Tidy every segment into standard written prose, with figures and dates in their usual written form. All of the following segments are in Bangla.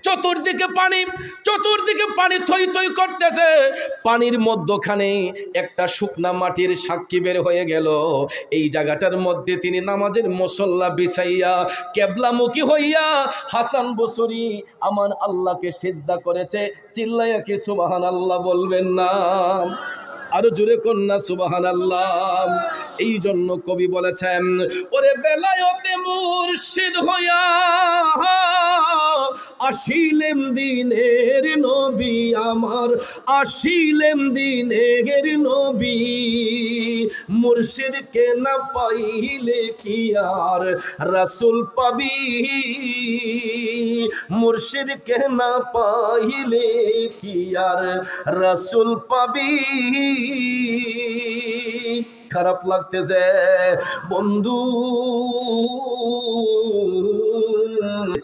চতুর্দিকে পানি থই থই করতেছে। পানির মধ্যখানে একটা শুকনা মাটির সাক্ষী বের হয়ে গেল। এই জায়গাটার মধ্যে তিনি নামাজের মুসল্লা বিছাইয়া কেবলামুখী হইয়া হাসান বসরি আমার আল্লাহকে সিজদা করেছে। চিল্লাইয়া কি সুবহানাল্লাহ বলবেন না? আরো জোরে কন্যা সুবহানাল্লাহ। এই জন্য কবি বলেছেন, ওরে বেলায়েতে মুর্শিদ হইয়া আসিলেন দিনের নবী আমার, আসিলেন দিনের নবী। মুর্শিদকে না পাইলে কি আর রাসূল পাবি, মুর্শিদকে না পাইলে কি আর রাসূল পাবি। খারাপ লাগতেছে বন্ধু,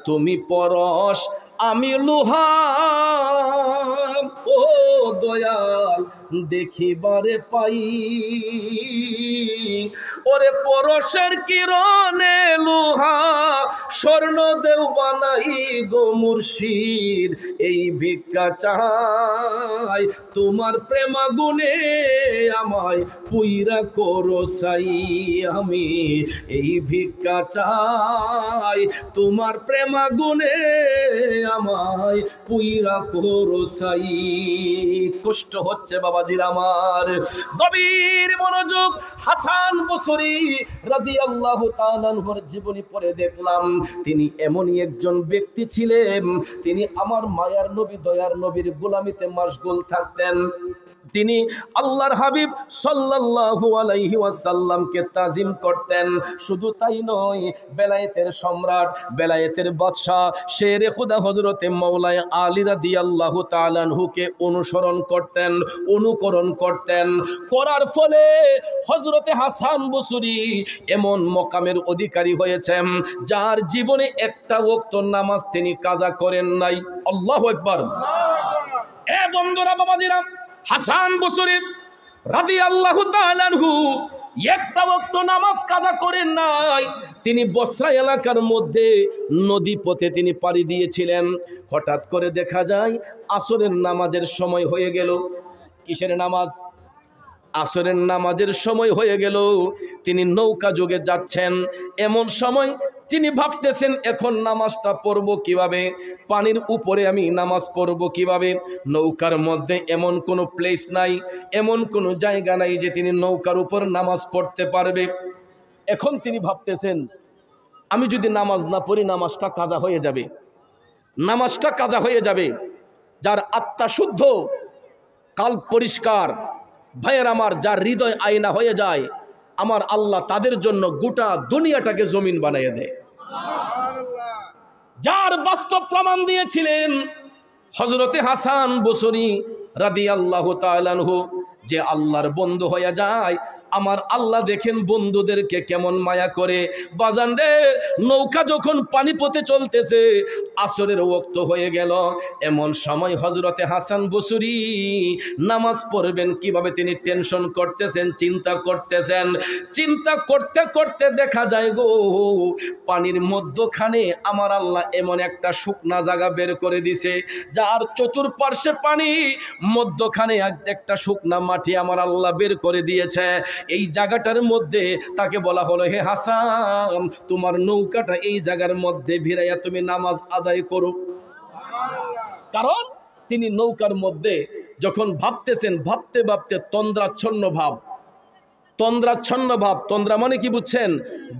তুমি পরশ আমি লোহা, ও দয়াল দেখিবারে পাই। ওরে পরশের কিরণে লোহা স্বর্ণ দেও বানাই গো মুর্শিদ, এই ভিক্ষা চাই তোমার প্রেম গুণে আমায় পুইরা করো সাই। আমি এই ভিক্ষা চাই তোমার প্রেম গুণে আমায় পুইরা করো সাই। কষ্ট হচ্ছে বাবাজির আমার, গভীর মনোযোগ। হাসান বসরি রাদিয়াল্লাহু তাআলা আনহুর জীবনী পড়ে দেখলাম তিনি এমনই একজন ব্যক্তি ছিলেন, তিনি আমার মায়ার নবী দয়ার নবীর গোলামিতে মশগুল থাকতেন। তিনি আল্লাহর হাবিব সাল্লাল্লাহু আলাইহি ওয়াসাল্লামকে তাজিম করতেন। শুধু তাই নয়, বেলায়েতের সম্রাট, বেলায়েতের বাদশাহ শেরে খুদা হযরতে মাওলানা আলী রাদিয়াল্লাহু তাআলা আনহুকে অনুসরণ করতেন, অনুকরণ করতেন। করার ফলে হযরতে হাসান বসরি এমন মকামের অধিকারী হয়েছেন যার জীবনে একটা ওয়াক্ত নামাজ তিনি কাজা করেন নাই। আল্লাহু আকবার। এ বন্ধুরা বাবাজিরা, হাসান বসরি রাদিয়াল্লাহু তাআলা আনহু একটা ওয়াক্ত নামাজ কাজা করেন নাই। তিনি বসরা এলাকার মধ্যে নদী পথে তিনি পাড়ি দিয়েছিলেন। হঠাৎ করে দেখা যায় আসরের নামাজের সময় হয়ে গেল। কিসের নামাজ? আসরের নামাজের সময় হয়ে গেল। তিনি নৌকা যোগে যাচ্ছেন। এমন সময় তিনি ভাবতেছেন এখন নামাজটা পড়ব কিভাবে, পানির উপরে আমি নামাজ পড়ব কিভাবে। নৌকার মধ্যে এমন কোনো প্লেস নাই, এমন কোনো জায়গা নাই যে তিনি নৌকার উপর নামাজ পড়তে পারবে। এখন তিনি ভাবতেছেন আমি যদি নামাজ না পড়ি নামাজটা কাজা হয়ে যাবে, নামাজটা কাজা হয়ে যাবে। যার আত্মা শুদ্ধ, কাল্প পরিষ্কার, ভাইয়ের আমার, যার হৃদয় আয়না হয়ে যায়, আমার আল্লাহ তাদের জন্য গোটা দুনিয়াটাকে জমিন বানিয়ে দেয়। যার বাস্তব প্রমাণ দিয়েছিলেন হযরতে হাসান বসরি রাদিয়াল্লাহু তাআলা আনহু। যে আল্লাহর বন্ধু হয়ে যায়, আমার আল্লাহ দেখেন বন্ধুদেরকে কেমন মায়া করে। বাজান রে, নৌকা যখন পানি পথে চলতেছে, আসরের ওয়াক্ত হয়ে গেল। এমন সময় হযরতে হাসান বসরি নামাজ পড়বেন কিভাবে তিনি টেনশন করতেছেন, চিন্তা করতেছেন। চিন্তা করতে করতে দেখা যায় গো, পানির মধ্যখানে আমার আল্লাহ এমন একটা শুকনা জায়গা বের করে দিছে, যার চতুর্পার্শ্বে পানি, মধ্যখানে একটা শুকনা মাটি আমার আল্লাহ বের করে দিয়েছে। এই জায়গাটার মধ্যে তাকে বলা হলো, হে হাসান, তোমার নৌকাটা এই জায়গার মধ্যে ভিড়াইয়া তুমি নামাজ আদায় করো। কারণ তিনি নৌকার মধ্যে যখন ভাবতেছেন, ভাবতে ভাবতে তন্দ্রাচ্ছন্ন ভাব, তন্দ্রাচ্ছন্ন ভাব। তন্দ্রা মানে কি বুঝছেন?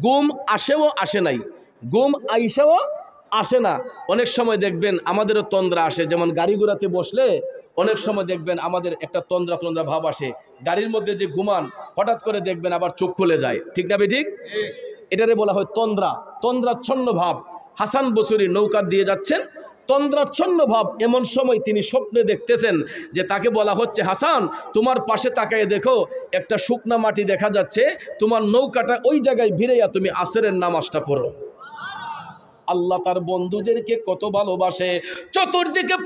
ঘুম আসেও আসে নাই, ঘুম আইসেও আসে না। অনেক সময় দেখবেন আমাদেরও তন্দ্রা আসে, যেমন গাড়ি ঘোড়াতে বসলে অনেক সময় দেখবেন আমাদের একটা তন্দ্রা তন্দ্রা ভাব আসে। গাড়ির মধ্যে যে ঘুমান, হঠাৎ করে দেখবেন আবার চোখ খুলে যায়, ঠিক না বেঠিক? এটারে বলা হয় তন্দ্রা, তন্দ্রাচ্ছন্ন ভাব। হাসান বসরি নৌকা দিয়ে যাচ্ছেন, তন্দ্রাচ্ছন্ন ভাব। এমন সময় তিনি স্বপ্নে দেখতেছেন যে তাকে বলা হচ্ছে, হাসান, তোমার পাশে তাকায় দেখো, একটা শুকনা মাটি দেখা যাচ্ছে, তোমার নৌকাটা ওই জায়গায় ভিড়াইয়া তুমি আসরের নামাজটা পড়ো। আল্লাহ তার বন্ধুদেরকে কত ভালোবাসে। চতুর্দিকে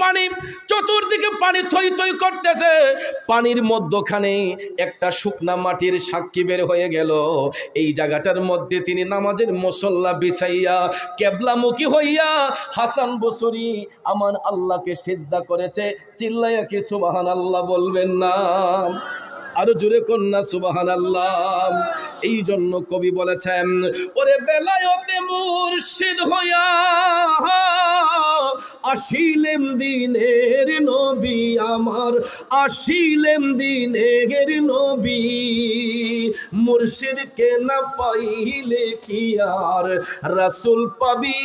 পানি থই থই করতেছে। পানির মধ্যখানে একটা শুকনা মাটির সাক্ষী বের হয়ে গেল। এই জায়গাটার মধ্যে তিনি নামাজের মুসল্লা বিছাইয়া কেবলামুখী হইয়া হাসান বসরি আমার আল্লাহকে সিজদা করেছে। চিল্লাইয়া কি সুবহানাল্লাহ বলবেন না? আরো জোরে কন্যা সুবহানাল্লাহ। এই জন্য কবি বলেছেন, ওরে বেলায়েতে মুর্শিদ হইয়া আসিলেন দিনের নবী আমার, আসিলেন দিনের নবী। মুর্শিদকে না পাইলে কি আর রাসূল পাবি,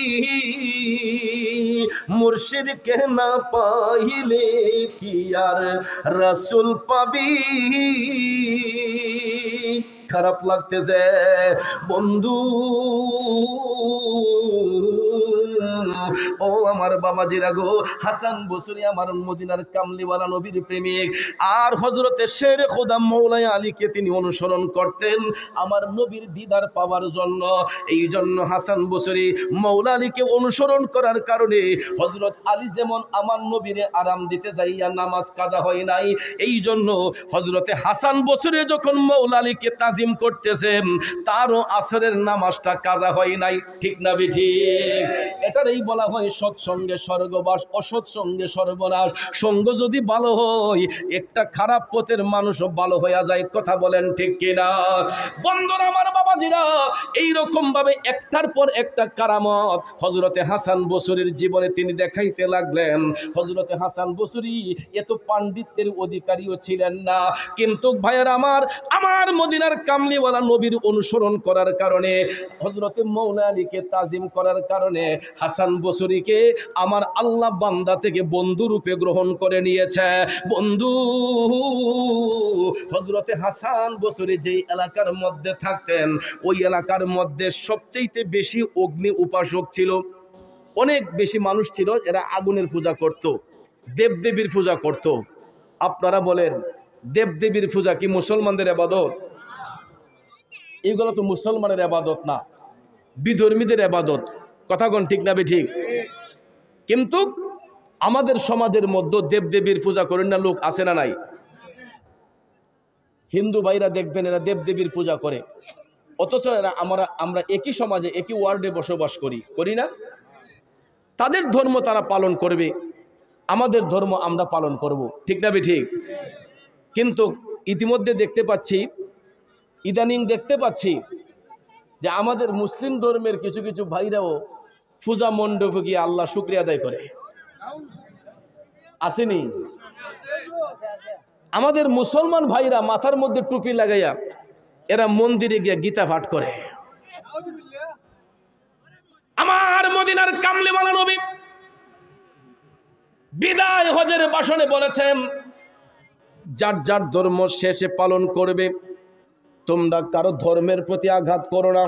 মুর্শিদকে না পাইলে কি আর রাসূল পাবি। খারাপ লাগতেছে বন্ধু, ও আমার বাবাজিরা গো। হাসান বসরি আমার মদিনার কামলিওয়ালা নবীর প্রেমিক, আর হযরতে শের খোদা মৌলাই আলীকে তিনি অনুসরণ করতেন আমার নবীর দিদার পাওয়ার জন্য। এই জন্য হাসান বসরি মৌলা আলীকে অনুসরণ করার কারণে হযরত আলী যেমন আমার নবীরে আরাম দিতে যাইয়া নামাজ কাজা হয় নাই, এই জন্য হযরতে হাসান বসরি যখন মৌলা আলীকে তাজিম করতেছেন তারও আসরের নামাজটা কাজা হয় নাই। ঠিক না বেঠিক? এটারই বলা হয় সৎসঙ্গে স্বর্গবাস, অসৎ সঙ্গে সর্বনাশ। সঙ্গ যদি ভালো হয় একটা খারাপ পথের মানুষও ভালো হয়ে যায়। কথা বলেন ঠিক কিনা? বন্ধুরা আমার বাবাজিরা, এইরকম ভাবে একটার পর একটা কারামত হযরতে হাসান বসরির জীবনে তিনি দেখাইতে লাগলেন। হযরতে হাসান বসরি এত পাণ্ডিত্যের অধিকারীও ছিলেন না, কিন্তু ভাইয়ের আমার মদিনার কামলিওয়ালা নবীর অনুসরণ করার কারণে, হযরতে মৌলা আলীকে তাজিম করার কারণে হাসান বসরিকে আমার আল্লাহ বান্দা থেকে বন্ধু রূপে গ্রহণ করে নিয়েছে। বন্ধু, হযরতে হাসান বসরি যেই এলাকার মধ্যে থাকতেন ওই এলাকার মধ্যে সবচেয়ে বেশি অগ্নি উপাসক ছিল। অনেক বেশি মানুষ ছিল এরা আগুনের পূজা করত, দেবদেবীর পূজা করত। আপনারা বলেন দেবদেবীর পূজা কি মুসলমানদের ইবাদত? এগুলো তো মুসলমানের ইবাদত না, বিধর্মীদের ইবাদত। কথা কোন ঠিক না বেঠিক? কিন্তু আমাদের সমাজের মধ্যে দেবদেবীর পূজা করেন না লোক আছে না নাই? হিন্দু ভাইরা দেখবেন এরা দেবদেবীর পূজা করে, অথচ এরা আমরা একই সমাজে একই ওয়ার্ডে বসবাস করি না? তাদের ধর্ম তারা পালন করবে, আমাদের ধর্ম আমরা পালন করব। ঠিক না বেঠিক? কিন্তু ইতিমধ্যে ইদানিং দেখতে পাচ্ছি যে আমাদের মুসলিম ধর্মের কিছু কিছু ভাইরাও পূজা মণ্ডপে গিয়ে আল্লাহ শুকরিয়া আদায় করে। আসেনি? আমাদের মুসলমান ভাইরা মাথার মধ্যে টুপি লাগাইয়া এরা মন্দিরে গিয়ে গীতা পাঠ করে। আমার মদিনার কামলিওয়ালা নবী বিদায় হজের ভাষণে বলেছেন, যার যার ধর্ম শেষে পালন করবে, তোমরা কারো ধর্মের প্রতি আঘাত করো না।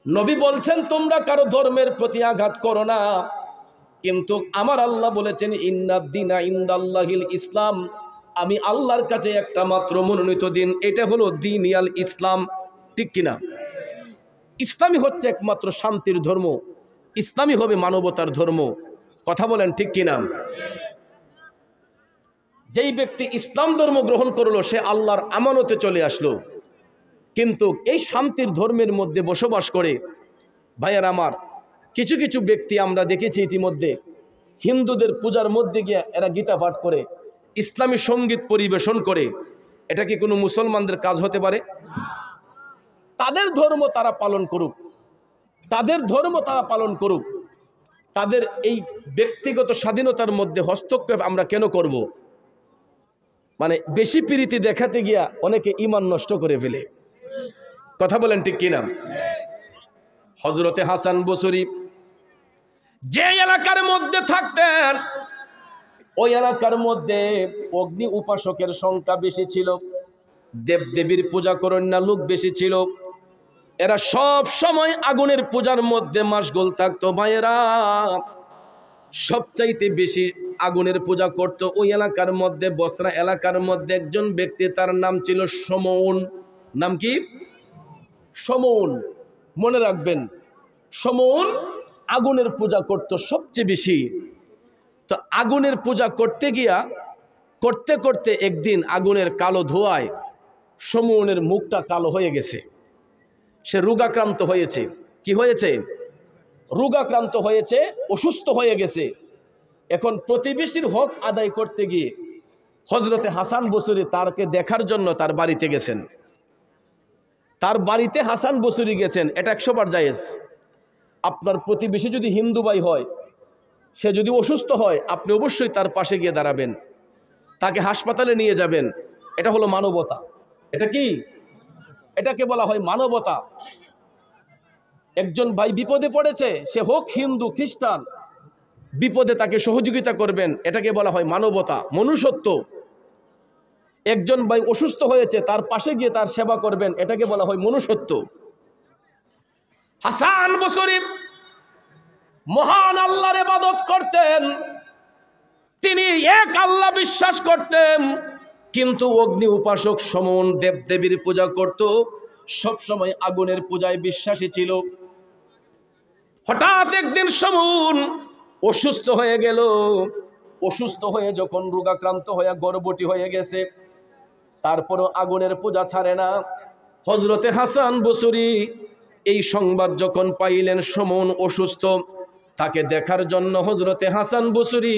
নবী বলছেন তোমরা কারো ধর্মের প্রতি আঘাত করো না, কিন্তু আমার আল্লাহ বলেছেন ইন্নাদ দীনা ইনদাল্লাহিল ইসলাম, আমি আল্লাহর কাছে একটা মাত্র মনোনীত দিন, এটা হলো দীনিয়াল ইসলাম। ঠিক কিনা? ইসলামই হচ্ছে একমাত্র শান্তির ধর্ম, ইসলামই হবে মানবতার ধর্ম। কথা বলেন ঠিক কিনা? যেই ব্যক্তি ইসলাম ধর্ম গ্রহণ করলো সে আল্লাহর আমানতে চলে আসলো, কিন্তু এই শান্তির ধর্মের মধ্যে বসবাস করে ভাইয়ার আমার কিছু কিছু ব্যক্তি আমরা দেখেছি ইতিমধ্যে হিন্দুদের পূজার মধ্যে গিয়ে এরা গীতা পাঠ করে, ইসলামী সঙ্গীত পরিবেশন করে। এটা কি কোনো মুসলমানদের কাজ হতে পারে? তাদের ধর্ম তারা পালন করুক, তাদের ধর্ম তারা পালন করুক, তাদের এই ব্যক্তিগত স্বাধীনতার মধ্যে হস্তক্ষেপ আমরা কেন করব? মানে বেশি প্রীতি দেখাতে গিয়া অনেকে ঈমান নষ্ট করে ফেলে। কথা বলেন ঠিক কিনা? হযরতে হাসান বসরি যে এলাকার মধ্যে থাকতেন ওই এলাকার মধ্যে অগ্নি উপাসকের সংখ্যা বেশি ছিল, দেবদেবীর পূজা করেন না লোক বেশি ছিল। এরা সব সময় আগুনের পূজার মধ্যে মাশগুল থাকতো। ভাইয়েরা, সবচাইতে বেশি আগুনের পূজা করত ওই এলাকার মধ্যে, বসরা এলাকার মধ্যে একজন ব্যক্তি, তার নাম ছিল সমউন। নাম কি? সমউন। মনে রাখবেন, সমন আগুনের পূজা করত সবচেয়ে বেশি। তো আগুনের পূজা করতে গিয়া করতে করতে একদিন আগুনের কালো ধোঁয়ায় সমনের মুখটা কালো হয়ে গেছে। সে রোগাক্রান্ত হয়েছে। কি হয়েছে? রোগাক্রান্ত হয়েছে, অসুস্থ হয়ে গেছে। এখন প্রতিবেশীর হক আদায় করতে গিয়ে হযরতে হাসান বসরি তারকে দেখার জন্য তার বাড়িতে গেছেন। তার বাড়িতে হাসান বসরি গেছেন, এটা 100 বার জায়েজ। আপনার প্রতিবেশী যদি হিন্দু ভাই হয়, সে যদি অসুস্থ হয়, আপনি অবশ্যই তার পাশে গিয়ে দাঁড়াবেন, তাকে হাসপাতালে নিয়ে যাবেন। এটা হলো মানবতা। এটা কি? এটাকে বলা হয় মানবতা। একজন ভাই বিপদে পড়েছে, সে হোক হিন্দু খ্রিস্টান, বিপদে তাকে সহযোগিতা করবেন, এটাকে বলা হয় মানবতা, মনুষ্যত্ব। একজন ভাই অসুস্থ হয়েছে, তার পাশে গিয়ে তার সেবা করবেন, এটাকে বলা হয় মনুষ্যত্ব। হাসান বসরি মহান আল্লাহর ইবাদত করতেন, তিনি এক আল্লাহ বিশ্বাস করতেন, কিন্তু অগ্নি উপাসক সমন দেবদেবীর পূজা করত, সব সময় আগুনের পূজায় বিশ্বাসী ছিল। হঠাৎ একদিন সমন অসুস্থ হয়ে গেল। অসুস্থ হয়ে যখন রোগাক্রান্ত হয়ে গর্ভবতী হয়ে গেছে, তারপরও আগুনের পূজা ছাড়ে না। হযরতে হাসান বসরি এই সংবাদ যখন পাইলেন সমন অসুস্থ, তাকে দেখার জন্য হযরতে হাসান বসরি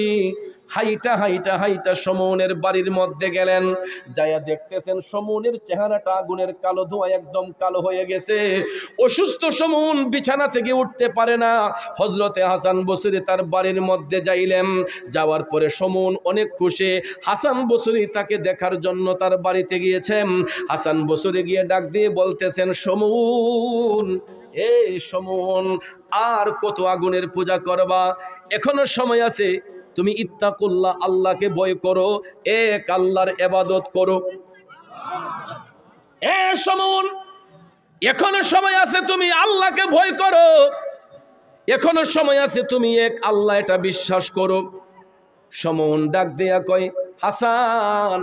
হাইটা হাইটা হাইটা সমনের বাড়ির মধ্যে গেলেন। যায়া দেখতেছেন সমনের চেহারাটা আগুনের কালো ধোঁয়া একদম কালো হয়ে গেছে। অসুস্থ সমন বিছানা থেকে উঠতে পারে না। হযরতে হাসান বসরি তার বাড়ির মধ্যে যাইলেন। যাওয়ার পরে সমন অনেক খুশি। হাসান বসরি তাকে দেখার জন্য তার বাড়িতে গিয়েছেন। হাসান বসরি গিয়ে ডাক দিয়ে বলতেছেন, সমন, এ সমন, আর কত আগুনের পূজা করবা? এখনো সময় আছে। তুমি ইত্তাকুল্লাহ, আল্লাহকে ভয় করো, এক আল্লাহর ইবাদত করো। এ সমন, এখনো সময় আছে, তুমি আল্লাহকে ভয় করো, এখনো সময় আছে, তুমি এক আল্লাহ এটা বিশ্বাস করো। সমন ডাক দেয়া কয়, হাসান,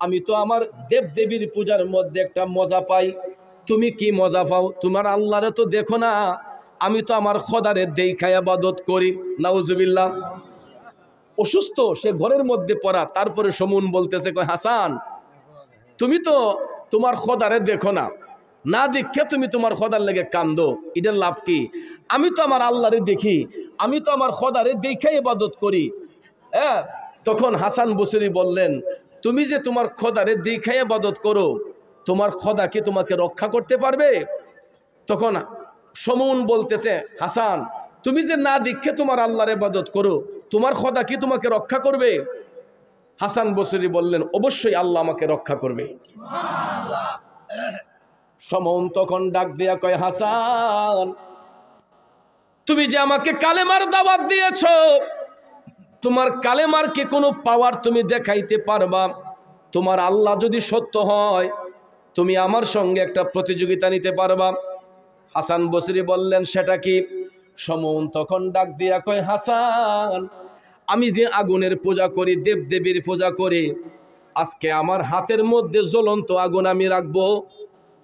আমি তো আমার দেবদেবীর পূজার মধ্যে একটা মজা পাই। তুমি কি মজা পাও? তোমার আল্লাহরে তো দেখো না, আমি তো আমার খোদারে দেখায় ইবাদত করি। নাউজুবিল্লাহ। অসুস্থ, সে ঘরের মধ্যে পড়া, তারপরে সমন বলতেছে, কয় হাসান, তুমি তো তোমার খোদারে দেখো না, না দেখে তুমি তোমার খোদার লেগে কান্দো, এটার লাভ কি? আমি তো আমার আল্লাহরে দেখি, আমি তো আমার খোদারে দেখায় ইবাদত করি। হ্যাঁ, তখন হাসান বসরি বললেন, তুমি যে তোমার খোদারে দেখায় ইবাদত করো, তোমার খোদা কি তোমাকে রক্ষা করতে পারবে? তখন সমন বলতেছে, হাসান, তুমি যে না দেখে তোমার আল্লাহর ইবাদত করো, তোমার খোদা কি তোমাকে রক্ষা করবে? হাসান বসরি বললেন, অবশ্যই আল্লাহ আমাকে রক্ষা করবে। সমন তখন ডাক দেয়া কয়, হাসান, তুমি যে আমাকে কালেমার দাওয়াত দিয়েছো, তোমার কালেমার কি কোনো পাওয়ার তুমি দেখাইতে পারবা? তোমার আল্লাহ যদি সত্য হয়, তুমি আমার সঙ্গে একটা প্রতিযোগিতা নিতে পারবা? হাসান বসরি বললেন, সেটা কি? সমন তখন ডাক দিয়া কয়, হাসান, আমি যে আগুনের পূজা করি, দেবদেবীর পূজা করি, আজকে আমার হাতের মধ্যে জ্বলন্ত আগুন আমি রাখবো।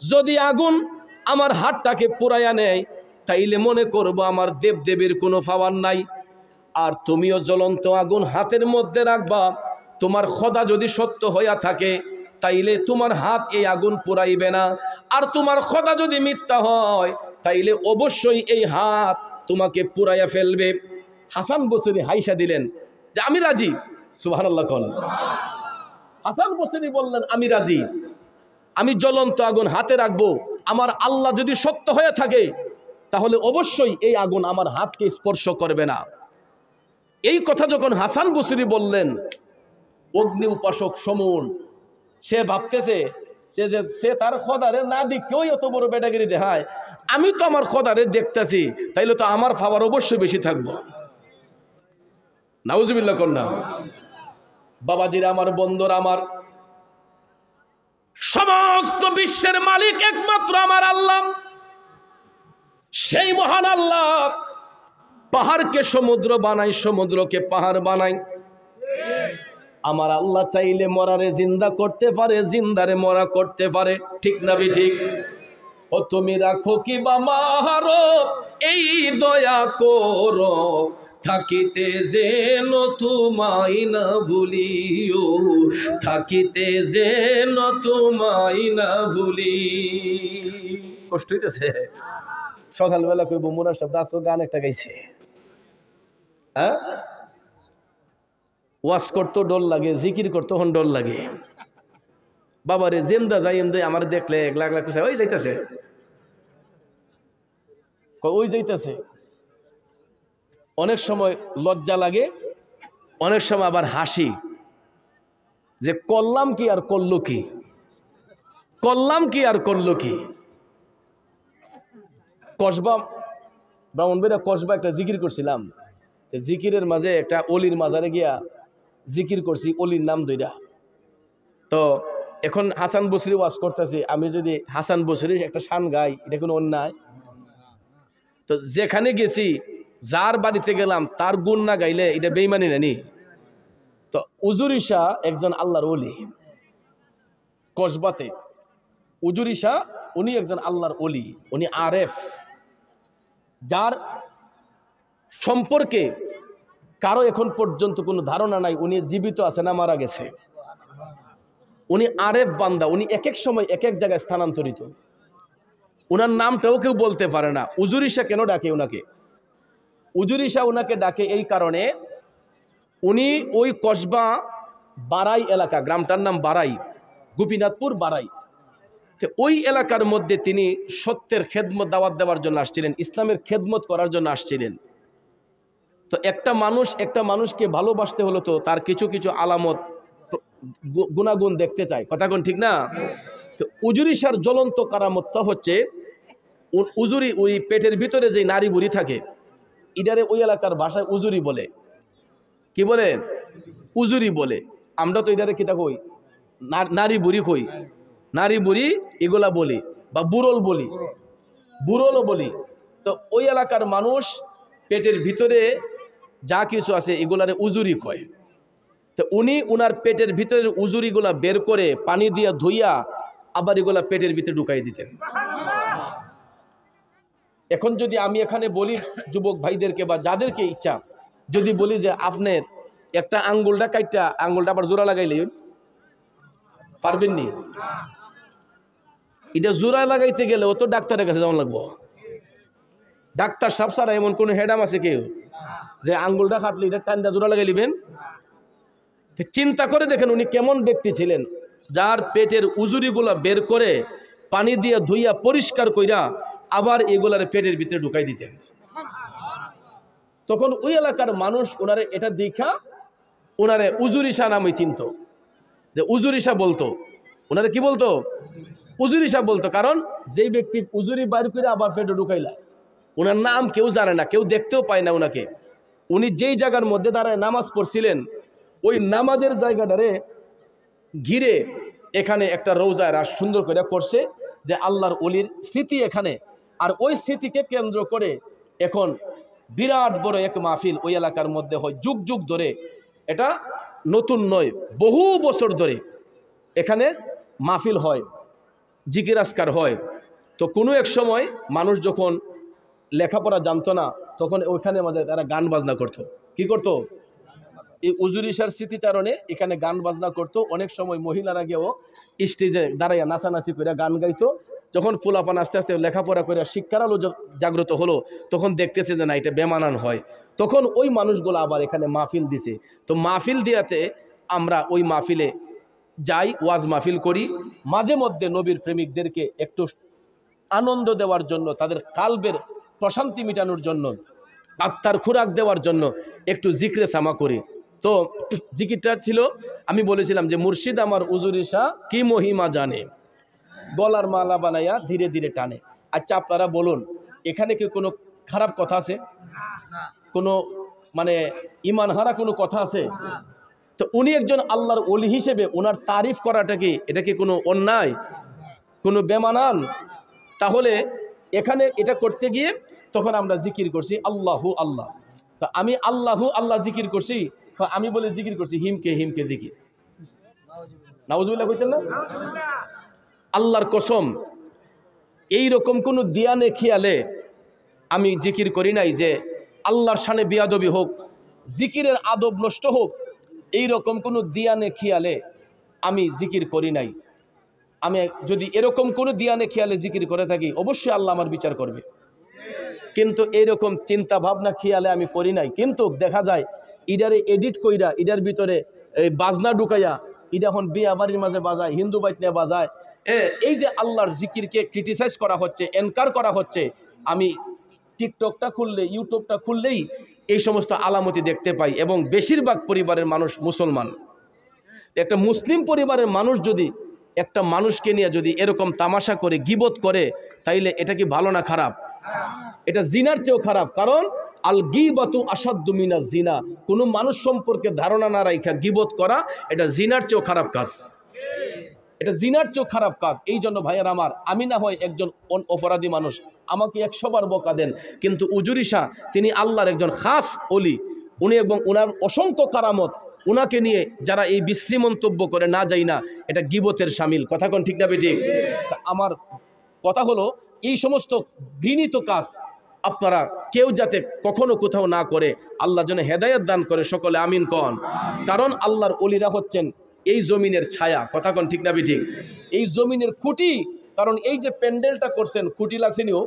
যদি আগুন আমার হাতটাকে পুরাইয়া নেয়, তাইলে মনে করবো আমার দেবদেবীর কোনো পাওয়ার নাই। আর তুমিও জ্বলন্ত আগুন হাতের মধ্যে রাখবা। তোমার খোদা যদি সত্য হইয়া থাকে, তাইলে তোমার হাত এই আগুন পুরাইবে না। আর তোমার খোদা যদি মিথ্যা হয়, তাইলে অবশ্যই এই হাত তোমাকে পুরাইয়া ফেলবে। হাসান বসরি হাইসা দিলেন যে আমি রাজি। সুবহানাল্লাহ। হাসান বসরি বললেন, আমি রাজি, আমি জ্বলন্ত আগুন হাতে রাখবো। আমার আল্লাহ যদি সত্য হয়ে থাকে, তাহলে অবশ্যই এই আগুন আমার হাতকে স্পর্শ করবে না। এই কথা যখন হাসান বসরি বললেন, অগ্নি উপাসক সমন সে ভাবতেছে সে তার খোদারে না দেখেও এত বড় বেটাগিরি দেখায়, আমি তো আমার খোদারে দেখতেছি, তাইলে তো আমার পাওয়ার অবশ্যই বেশি থাকবো। নাউজুবিল্লাহ কন্যা। বাবাজিরা আমার, বন্ধুরা আমার, সমস্ত বিশ্বের মালিক একমাত্র আমার আল্লাহ। সেই মহান আল্লাহ পাহাড়কে সমুদ্র বানায়, সমুদ্রকে পাহাড় বানায়। আমার আল্লাহ চাইলে মরারে জিন্দা করতে পারে, জিন্দারে মরা করতে পারে। ঠিক না ঠিক? ও তুমি রাখো কি বা মারো এই দয়া করো, থাকিতে যেন তোমায় না ভুলিও, থাকিতে যেন তোমায় না ভুলি। কষ্ট হইতেছে? সকালবেলা কইব মুনাসাব দাস গান একটা গাইছে, হ্যাঁ ওয়াজ করতো ডর লাগে, জিকির করতো হন ডর লাগে। বাবারে জেমদা যাই এমদে আমার দেখলে একলা একলা কুসা ওই যাইতেছে, ওই যাইতেছে। অনেক সময় লজ্জা লাগে, অনেক সময় আবার হাসি, যে করলাম কি আর করলো কি, করলাম কি আর করলো কি। কসবা ব্রাহ্মণবাড়িয়া কসবা একটা জিকির করছিলাম, জিকিরের মাঝে একটা অলির মাজারে গিয়া জিকির করছি, অলির নাম দুইটা। তো এখন হাসান বসরি ওয়াজ করতেছি, আমি যদি হাসান বসরি একটা শান গাই, এটা কোনো অন্যায়? তো যেখানে গেছি যার বাড়িতে গেলাম তার গুণ না গাইলে এটা বেইমানি নানি? তো উজুরি শাহ একজন আল্লাহর ওলি, কসবাতে উজুরি শাহ উনি একজন আল্লাহর ওলি, উনি আরেফ, যার সম্পর্কে কারো এখন পর্যন্ত কোনো ধারণা নাই উনি জীবিত আছে না মারা গেছে। উনি আরেফ বান্দা, উনি এক এক সময় এক এক জায়গায় স্থানান্তরিত, উনার নামটাও কেউ বলতে পারে না। উজুরি শাহ কেন ডাকে ওনাকে? উজুরি শাহ ওনাকে ডাকে এই কারণে, উনি ওই কসবা বারাই এলাকা, গ্রামটার নাম বারাই, গোপীনাথপুর বারাই, তো ওই এলাকার মধ্যে তিনি সত্যের খেদমত দাওয়াত দেওয়ার জন্য আসছিলেন, ইসলামের খেদমত করার জন্য আসছিলেন। তো একটা মানুষকে ভালোবাসতে হলো তো তার কিছু কিছু আলামত গুণাগুণ দেখতে চায়, কথা কোন ঠিক না? তো উজুরি শাহর জ্বলন্ত কারামতটা হচ্ছে উজুরি, ওই পেটের ভিতরে যে নারী বুড়ি থাকে, ইডারে ওই এলাকার ভাষায় উজুরি বলে। কি বলে? উজুরি বলে। আমরা তো এটারে কিতা কই, নারী বুড়ি কই, নারী বুড়ি এগুলা বলি, বা বুড়ল বলি, বুড়লও বলি। তো ওই এলাকার মানুষ পেটের ভিতরে যা কিছু আছে এগুলারে উজুরি কয়। তো উনি উনার পেটের ভিতরের উজুরিগুলা বের করে পানি দিয়া ধুইয়া আবার এগুলা পেটের ভিতরে ঢুকাই দিতেন। এখন যদি আমি এখানে বলি যুবক ভাইদেরকে বা যাদেরকে ইচ্ছা, যদি বলি যে আপনার একটা আঙ্গুলটা কাইটা আঙ্গুলটা আবার জোড়া লাগাইলে পারবেন নি? এটা জোড়া লাগাইতে গেলে ও তো ডাক্তারের কাছে যেমন লাগবো। ডাক্তার সাহেব ছাড়া এমন কোনো হেডাম আছে কেউ যে আঙ্গুলটা কাটলে এটা টান্দা জোড়া লাগাই লিবেন? চিন্তা করে দেখেন উনি কেমন ব্যক্তি ছিলেন, যার পেটের উজুরিগুলা বের করে পানি দিয়ে ধুইয়া পরিষ্কার কইরা আবার এগুলার পেটের ভিতরে ঢুকাই দিতেন। তখন ওই এলাকার মানুষ ওনারে এটা দেখা ওনারে উজুরি শাহ নামে চিনত, যে উজুরি শাহ বলতো। ওনারে কি বলতো? উজুরি শাহ বলতো। কারণ যেই ব্যক্তি উজুরি বাইর করে আবার পেটে ঢুকাইলা, ওনার নাম কেউ জানে না, কেউ দেখতেও পায় না ওনাকে। উনি যেই জায়গার মধ্যে দাঁড়ায় নামাজ পড়ছিলেন, ওই নামাজের জায়গাটারে ঘিরে এখানে একটা রৌজায় রাস সুন্দর করে করছে, যে আল্লাহর ওলির স্মৃতি এখানে। আর ওই স্মৃতিকে কেন্দ্র করে এখন বিরাট বড় এক মাহফিল ওই এলাকার মধ্যে হয়, যুগ যুগ ধরে। এটা নতুন নয়, বহু বছর ধরে এখানে মাহফিল হয়, জিকির আজকার হয়। তো কোনো এক সময় মানুষ যখন লেখাপড়া জানতো না, তখন ওইখানে মাঝে তারা গান বাজনা করতো। কি করতো? এই উজুরি শাহর স্মৃতিচারণে এখানে গান বাজনা করতো। অনেক সময় মহিলারা গিয়েও স্টেজে দাঁড়াইয়া নাচানাচি করে গান গাইতো। যখন পোলাপান আস্তে আস্তে লেখাপড়া করে শিক্ষার আলো জাগ্রত হলো, তখন দেখতেছে যে না, এটা বেমানান হয়। তখন ওই মানুষগুলো আবার এখানে মাহফিল দিছে। তো মাহফিল দিয়াতে আমরা ওই মাহফিলে যাই, ওয়াজ মাহফিল করি। মাঝে মধ্যে নবীর প্রেমিকদেরকে একটু আনন্দ দেওয়ার জন্য, তাদের কালবের প্রশান্তি মিটানোর জন্য, আত্মার খোরাক দেওয়ার জন্য একটু জিক্রে সামা করি। তো জিকিরটা ছিল, আমি বলেছিলাম যে মুর্শিদ আমার উজুরি শাহ কি মহিমা জানে, গলার মালা বানাইয়া ধীরে ধীরে টানে। আচ্ছা আপনারা বলুন, এখানে কি কোনো খারাপ কথা আছে? কোনো মানে ইমান হারা কোনো কথা আছে? তো উনি একজন আল্লাহর ওলি হিসেবে ওনার তারিফ করাটা কি, এটা কি কোনো অন্যায়, কোনো বেমানান? তাহলে এখানে এটা করতে গিয়ে তখন আমরা জিকির করছি আল্লাহু আল্লাহ। তো আমি আল্লাহু আল্লাহ জিকির করছি, আমি বলে জিকির করছি হিমকে হিমকে জিকির। নাউজুবিল্লাহ কইতেন না? আল্লাহর কসম, এই রকম কোনো দিয়ানে খেয়ালে আমি জিকির করি নাই যে আল্লাহর শানে বিয়াদবি হোক, জিকিরের আদব নষ্ট হোক, এই রকম কোনো দিয়ানে খেয়ালে আমি জিকির করি নাই। আমি যদি এরকম কোনো দিয়ানে খেয়ালে জিকির করে থাকি অবশ্যই আল্লাহ আমার বিচার করবে, কিন্তু এইরকম চিন্তা ভাবনা খেয়ালে আমি করি নাই। কিন্তু দেখা যায় ইডারে এডিট কইরা ইডার ভিতরে এই বাজনা ঢুকাইয়া ইডা এখন বিয়া বাড়ির মাঝে বাজায়, হিন্দু বাইত নিয়ে বাজায়। এই যে আল্লাহর জিকিরকে ক্রিটিসাইজ করা হচ্ছে, এনকার করা হচ্ছে, আমি টিকটকটা খুললে ইউটিউবটা খুললেই এই সমস্ত আলামতি দেখতে পাই। এবং বেশিরভাগ পরিবারের মানুষ মুসলমান। একটা মুসলিম পরিবারের মানুষ যদি একটা মানুষকে নিয়ে যদি এরকম তামাশা করে গীবত করে, তাইলে এটা কি ভালো না খারাপ? এটা জিনার চেয়েও খারাপ। কারণ আল গীবাতু আসাদ্দু মিনাজ জিনা, কোনো মানুষ সম্পর্কে ধারণা না রাখা গীবত করা এটা জিনার চেয়েও খারাপ কাজ, এটা জিনার চেয়েও খারাপ কাজ। এই জন্য ভাইয়ের আমার, আমি না হয় একজন অপরাধী মানুষ, আমাকে 100 বার বকা দেন, কিন্তু উজুরি শাহ তিনি আল্লাহর একজন খাস অলি, উনি এবং উনার অসংখ্য কারামত, উনাকে নিয়ে যারা এই বিশ্রী মন্তব্য করে না যাই না, এটা গীবতের শামিল। কথা কোন ঠিক না বেঠিক? আমার কথা হলো এই সমস্ত ঘৃণিত কাজ আপনারা কেউ যাতে কখনো কোথাও না করে, আল্লাহ যেন হেদায়েত দান করে, সকলে আমিন কন। কারণ আল্লাহর ওলিরা হচ্ছেন এই জমিনের ছায়া। কথা কোন ঠিক না বেঠিক? এই জমিনের খুঁটি। কারণ এই যে প্যান্ডেলটা করছেন, খুঁটি লাগছে নিও,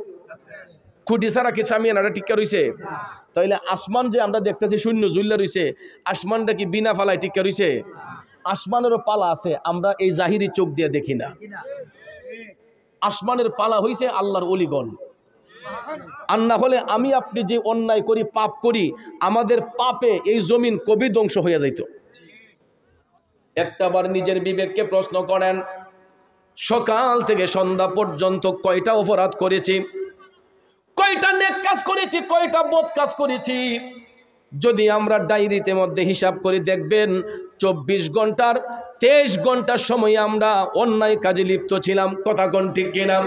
খুঁটি ছাড়া কি সামিয়ানাটা টিক্কা রইছে? তাইলে আসমান যে আমরা দেখতেছি শূন্য জুল্লা রইছে, আসমানটা কি বিনা ফালায় টিক্কা রইছে? আসমানেরও পালা আছে, আমরা এই জাহিরি চোখ দিয়ে দেখি না। আসমানের পালা হইছে আল্লাহর ওলিগণ। আর না হলে আমি আপনি যে অন্যায় করি, পাপ করি, আমাদের পাপে এই জমিন কবি ধ্বংস হয়ে যাইত। একটাবার নিজের বিবেককে প্রশ্ন করেন, সকাল থেকে সন্ধ্যা পর্যন্ত কয়টা অপরাধ করেছি, কয়টা নেক কাজ করেছি, কয়টা বদ কাজ করেছি? যদি আমরা ডায়েরিতে মধ্যে হিসাব করে দেখবেন 24 ঘন্টার 23 ঘন্টার সময় আমরা অন্যায় কাজে লিপ্ত ছিলাম। কথা কোন ঠিক কিনা?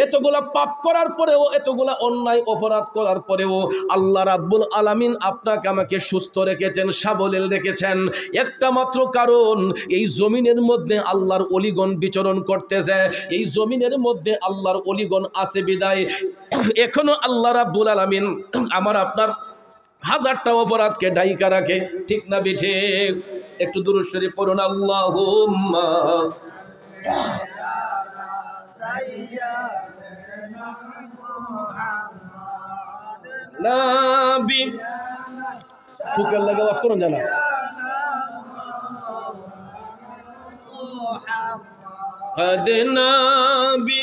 এতগুলা পাপ করার পরেও, এতগুলা অন্যায় অপরাধ করার পরেও আল্লাহ রাব্বুল আলামিন আপনাকে আমাকে সুস্থ রেখেছেন, সাবলীল রেখেছেন। একটা মাত্র কারণ, এই জমিনের মধ্যে আল্লাহর ওলিগণ বিচরণ করতেছে, এই জমিনের মধ্যে আল্লাহর ওলিগণ আছে বিদায় এখনো আল্লাহ রাব্বুল আলামিন আমার আপনার হাজারটা অপরাধকে ঢাইকা রাখে। ঠিক না বেঠিক? একটু দুরূদ শরীফ পড়ুন। আল্লাহুম্মা নাবি ফুকের লাগে ওয়াজ করুন জানা। নাবি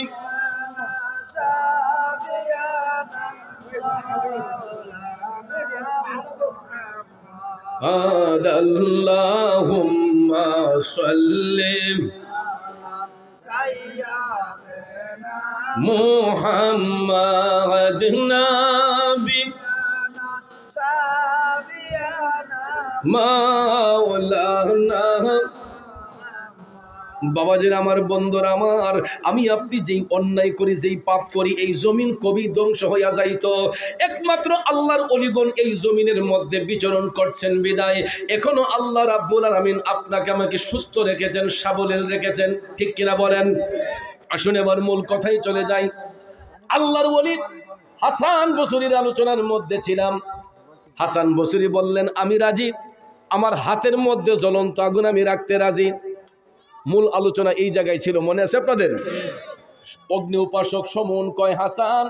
আল্লাহুম্মা সাল্লি মুহাম্মাদ নাবি মাওলানা। বাবাজির আমার, বন্ধুরা আমার, আমি আপনি যেই অন্যায় করি, যেই পাপ করি, এই জমিন কবি ধ্বংস হইয়া যাইত। একমাত্র আল্লাহর ওলিগণ এই জমিনের মধ্যে বিচরণ করছেন বিদায় এখনো আল্লাহ রাব্বুল আলামিন আপনাকে আমাকে সুস্থ রেখেছেন, সাবলীল রেখেছেন। ঠিক কিনা বলেন? আসুন এবার মূল কথাই চলে যাই। আল্লাহর ওলি হাসান বসরির আলোচনার মধ্যে ছিলাম। হাসান বসরি বললেন, আমি রাজি, আমার হাতের মধ্যে জ্বলন্ত আগুন আমি রাখতে রাজি। মূল আলোচনা এই জায়গায় ছিল, মনে আছে আপনাদের? অগ্নি উপাসক সমন কয়, হাসান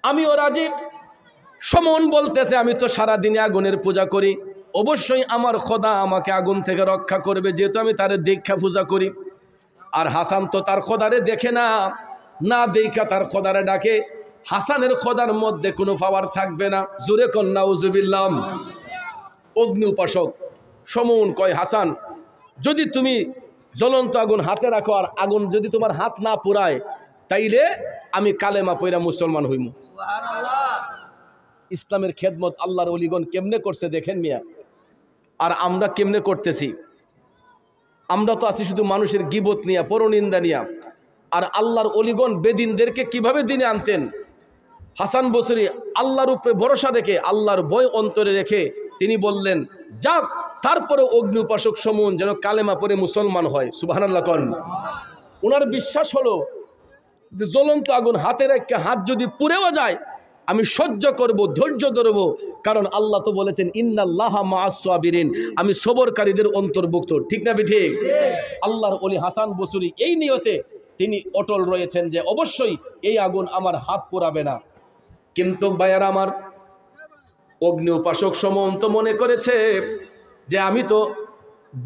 আমিও রাজি। সমন বলতেছে, আমি তো সারাদিনে আগুনের পূজা করি, অবশ্যই আমার খোদা আমাকে আগুন থেকে রক্ষা করবে, যেহেতু আমি তার দীক্ষা পূজা করি। আর হাসান তো তার খোদারে দেখে না, না দেখা তার খোদারে ডাকে। হাসানের খোদার মধ্যে কোনো পাওয়ার থাকবে না। জোরে কন নাউজুবিল্লাহ। অগ্নি উপাসক সমন কয়, হাসান যদি তুমি জ্বলন্ত আগুন হাতে রাখো আর আগুন যদি তোমার হাত না পুরায়, তাইলে আমি কালেমা পয়রা মুসলমান হইমু। ইসলামের খেদমত আল্লাহর ওলিগণ কেমনে করছে দেখেন মিয়া, আর আমরা কেমনে করতেছি? আমরা তো আছি শুধু মানুষের গীবত নিয়া, পরনিন্দা নিয়া। আর আল্লাহর ওলিগণ বেদিনদেরকে কিভাবে দিনে আনতেন? হাসান বসরি আল্লাহর উপরে ভরসা রেখে, আল্লাহর ভয় অন্তরে রেখে তিনি বললেন, যাক তারপরে অগ্নি উপাসক সমন যেন কালেমা পড়ে মুসলমান হয়। সুবহানাল্লাহ কন। ওনার বিশ্বাস হলো যে জ্বলন্ত আগুন হাতে রেখে হাত যদি পুড়েও যায় আমি সহ্য করব, ধৈর্য ধরব, কারণ আল্লাহ তো বলেছেন ইন্নাল্লাহা মাআস সাবিরিন, আমি সবরকারীদের অন্তর্ভুক্ত। ঠিক না ঠিক? আল্লাহর ওলি হাসান বসরি এই নিয়তে তিনি অটল রয়েছেন যে অবশ্যই এই আগুন আমার হাত পোড়াবে না। কিন্তু ভাইয়ারা আমার, অগ্নি উপাসক সমন তো মনে করেছে যে আমি তো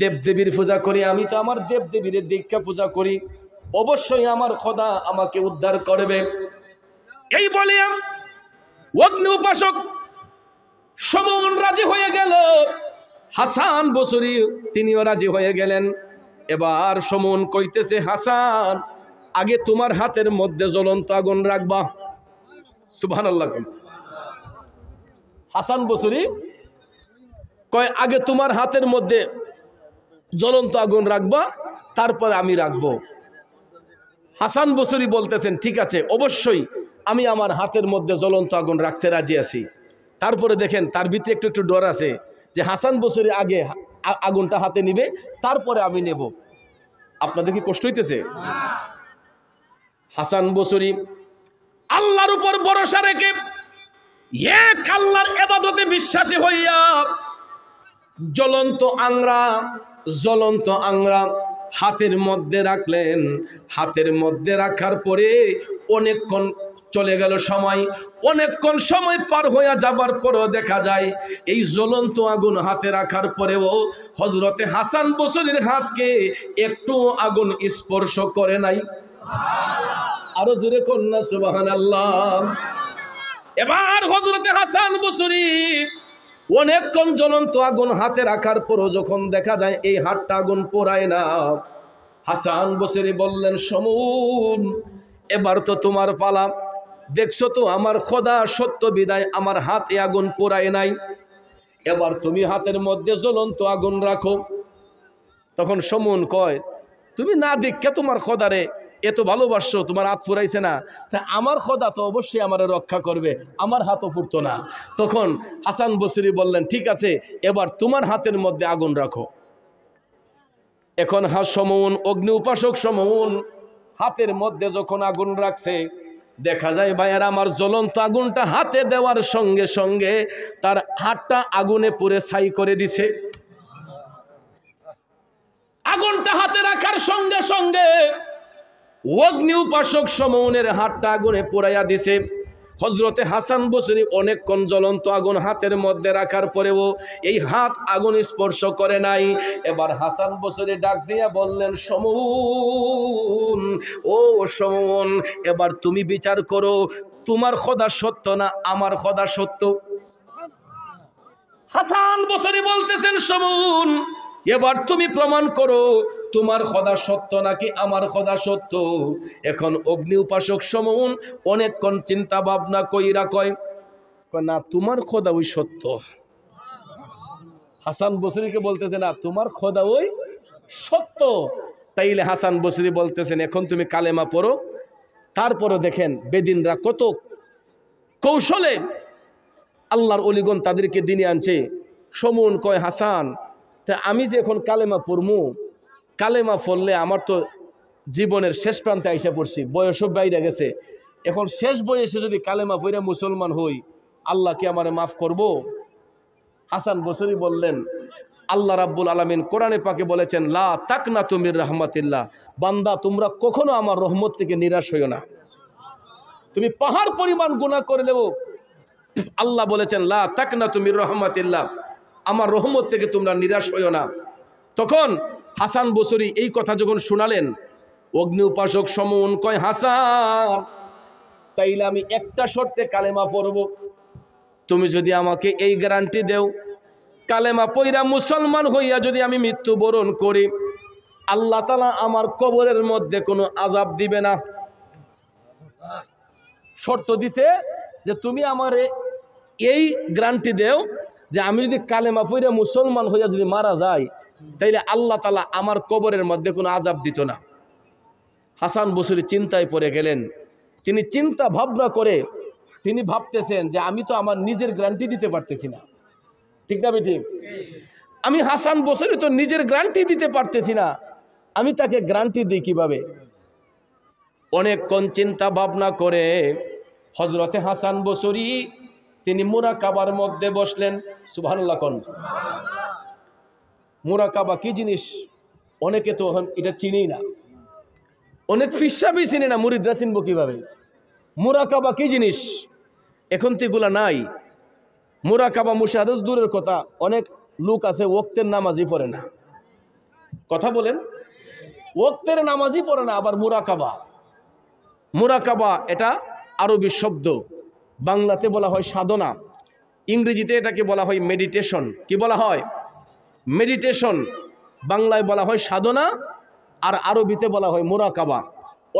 দেবদেবীর পূজা করি, আমি তো আমার দেবদেবীর দীক্ষা পূজা করি, অবশ্যই আমার খোদা আমাকে উদ্ধার করবে। এই বলে অগ্নি উপাসক সমন রাজি হয়ে গেল, হাসান বসরি তিনিও রাজি হয়ে গেলেন। এবার সমন কইতেছে, হাসান আগে তোমার হাতের মধ্যে জ্বলন্ত আগুন রাখবা। সুবহানাল্লাহ। হাসান বসরি কয় আগে তোমার হাতের মধ্যে জ্বলন্ত আগুন রাখবা, তারপরে আমি রাখবো। হাসান বসরি বলতেছেন ঠিক আছে, অবশ্যই আমি আমার হাতের মধ্যে জ্বলন্ত আগুন রাখতে রাজি আছি। তারপরে দেখেন তার ভিতরে একটু একটু ডর আছে যে হাসান বসরি আগে আগুনটা হাতে নিবে, তারপরে আমি নেব। আপনাদের কি কষ্ট হইতেছে? হাসান বসরি আল্লাহর উপর ভরসা রেখে এক আল্লাহর ইবাদতে বিশ্বাসী হইয়া জ্বলন্ত আংরা হাতের মধ্যে রাখলেন। হাতের মধ্যে রাখার পরে অনেকক্ষণ চলে গেল সময়, অনেকক্ষণ সময় পার হইয়া যাবার পরও দেখা যায় এই জ্বলন্ত আগুন হাতে রাখার পরেও হযরতে হাসান বসরির হাতকে একটু আগুন স্পর্শ করে নাই। আরো জোরে কন্যা সুবহানাল্লাহ। এবার হযরতে হাসান বসরি অনেকক্ষণ জ্বলন্ত আগুন হাতে রাখার পরও যখন দেখা যায় এই হাতটা আগুন পোড়ায় না, হাসান বসরি বললেন, সমুন এবার তো তোমার পালা, দেখছো তো আমার খোদা সত্য বিদায় আমার হাত এ আগুন পোড়ায় নাই, এবার তুমি হাতের মধ্যে জ্বলন্ত আগুন রাখো। তখন সমুন কয়, তুমি না দেখে তোমার খোদারে এত ভালোবাসছো, তোমার হাত ফুরাইছে না, তা আমার খোদা তো অবশ্যই আমার রক্ষা করবে, আমার হাতও ফুরতো না। তখন হাসান বসরি বললেন, ঠিক আছে এবার তোমার হাতের মধ্যে আগুন রাখো। এখন সমন অগ্নি উপাসক সমন হাতের মধ্যে যখন আগুন রাখছে, দেখা যায় ভাইয়ের আমার জ্বলন্ত আগুনটা হাতে দেওয়ার সঙ্গে সঙ্গে তার হাতটা আগুনে পুড়ে ছাই করে দিছে। আগুনটা হাতে রাখার সঙ্গে সঙ্গে অগ্নি উপাসক সমনের হাতটা আগুনে পোড়াইয়া দিছে। হযরতে হাসান বসরি অনেকক্ষণ জ্বলন্ত আগুন হাতের মধ্যে রাখার পরেও এই হাত আগুন স্পর্শ করে নাই। এবার হাসান বসরি ডাক দিয়া বললেন, সমন ও সমন, এবার তুমি বিচার করো তোমার খোদা সত্য না আমার খোদা সত্য। হাসান বসরি বলতেছেন, সমন এবার তুমি প্রমাণ করো তোমার খোদা সত্য নাকি আমার খোদা সত্য। এখন অগ্নি উপাসক সমন অনেকক্ষণ চিন্তা ভাবনা কইরা কয় না তোমার খোদা ওই সত্য। হাসান বসরিকে বলতেছে না তোমার খোদা ওই সত্য। তাইলে হাসান বসরি বলতেছেন এখন তুমি কালেমা পড়ো। তারপরে দেখেন বেদিনরা কত কৌশলে আল্লাহর অলিগণ তাদেরকে দিনে আনছে। সমন কয়, হাসান তা আমি যে এখন কালেমা পড়মু, কালেমা পড়লে আমার তো জীবনের শেষ প্রান্তে আইসা পড়ছি, বয়সও বাইরে গেছে, এখন শেষ বয়সে যদি কালেমা পড়ে মুসলমান হই আল্লাহ কি আমারে মাফ করব? হাসান বসরি বললেন, আল্লাহ রাব্বুল আলামিন কোরআনে পাকে বলেছেন, লা তাকনাতু মির রাহমাতিল্লাহ, বান্দা তোমরা কখনো আমার রহমত থেকে নিরাশ হইও না। তুমি পাহাড় পরিমাণ গুনাহ করলেও আল্লাহ বলেছেন লা তাকনাতু মির রাহমাতিল্লাহ, আমার রহমত থেকে তোমরা নিরাশ হইও না। তখন হাসান বসরি এই কথা যখন শোনালেন, অগ্নি উপাসক সমন কয়, হাসান তাইলে আমি একটা শর্তে কালেমা পড়ব, তুমি যদি আমাকে এই গ্যারান্টি দেও কালেমা পইরা মুসলমান হইয়া যদি আমি মৃত্যুবরণ করি আল্লাহ তাআলা আমার কবরের মধ্যে কোনো আযাব দিবে না। শর্ত দিছে যে তুমি আমারে এই গ্যারান্টি দেও যে আমি যদি কালেমা পইরা মুসলমান হইয়া যদি মারা যাই তাইলে আল্লাহ তাআলা আমার কবরের মধ্যে কোনো আযাব দিত না। হাসান বসরি চিন্তায় পড়ে গেলেন। তিনি চিন্তা ভাবনা করে তিনি ভাবতেছেন যে আমি তো আমার নিজের গ্যারান্টি দিতে পারতেছি না, ঠিক না ঠিক? আমি হাসান বসরি তো নিজের গ্যারান্টি দিতে পারতেছি না, আমি তাকে গ্যারান্টি দিই কিভাবে? অনেকক্ষণ চিন্তা ভাবনা করে হযরতে হাসান বসরি তিনি মুরাকাবার মধ্যে বসলেন। সুবহানাল্লাহ কোন। মুরাকাবা কি জিনিস অনেকে তো এটা চিনি না, অনেক ফিসাবি চিনে না, মুরিদরা চিনবো কিভাবে? মুরাকাবা কি জিনিস এখন তো এগুলা নাই। মুরাকাবা মুশাহাদাত দূরের কথা, অনেক লোক আছে ওয়াক্তের নামাজই পড়ে না। কথা বলেন, ওয়াক্তের নামাজই পড়ে না, আবার মুরাকাবা। মুরাকাবা এটা আরবি শব্দ, বাংলাতে বলা হয় সাধনা, ইংরেজিতে এটাকে বলা হয় মেডিটেশন। কি বলা হয়? মেডিটেশন। বাংলায় বলা হয় সাধনা, আর আরবিতে বলা হয় মুরাকাবা।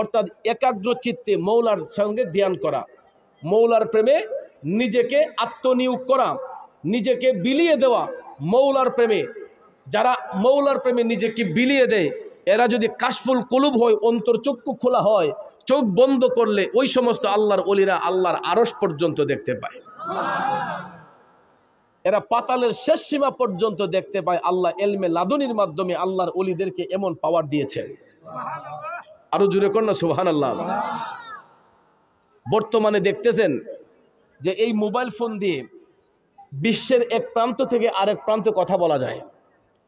অর্থাৎ একাগ্র চিত্তে মৌলার সঙ্গে ধ্যান করা, মৌলার প্রেমে নিজেকে আত্মনিয়োগ করা, নিজেকে বিলিয়ে দেওয়া মৌলার প্রেমে। যারা মৌলার প্রেমে নিজেকে বিলিয়ে দেয় এরা যদি কাশফুল কুলুব হয়, অন্তর চক্ষু খোলা হয়, চোখ বন্ধ করলে ওই সমস্ত আল্লাহর ওলিরা আল্লাহর আরশ পর্যন্ত দেখতে পায়। এরা পাতালের শেষ সীমা পর্যন্ত দেখতে পায়। আল্লাহ এলমে লাদুনির মাধ্যমে আল্লাহর ওলিদেরকে এমন পাওয়ার দিয়েছেন। আরো জুড়ে কর না সুবহানাল্লাহ। বর্তমানে দেখতেছেন যে এই মোবাইল ফোন দিয়ে বিশ্বের এক প্রান্ত থেকে আরেক প্রান্তে কথা বলা যায়,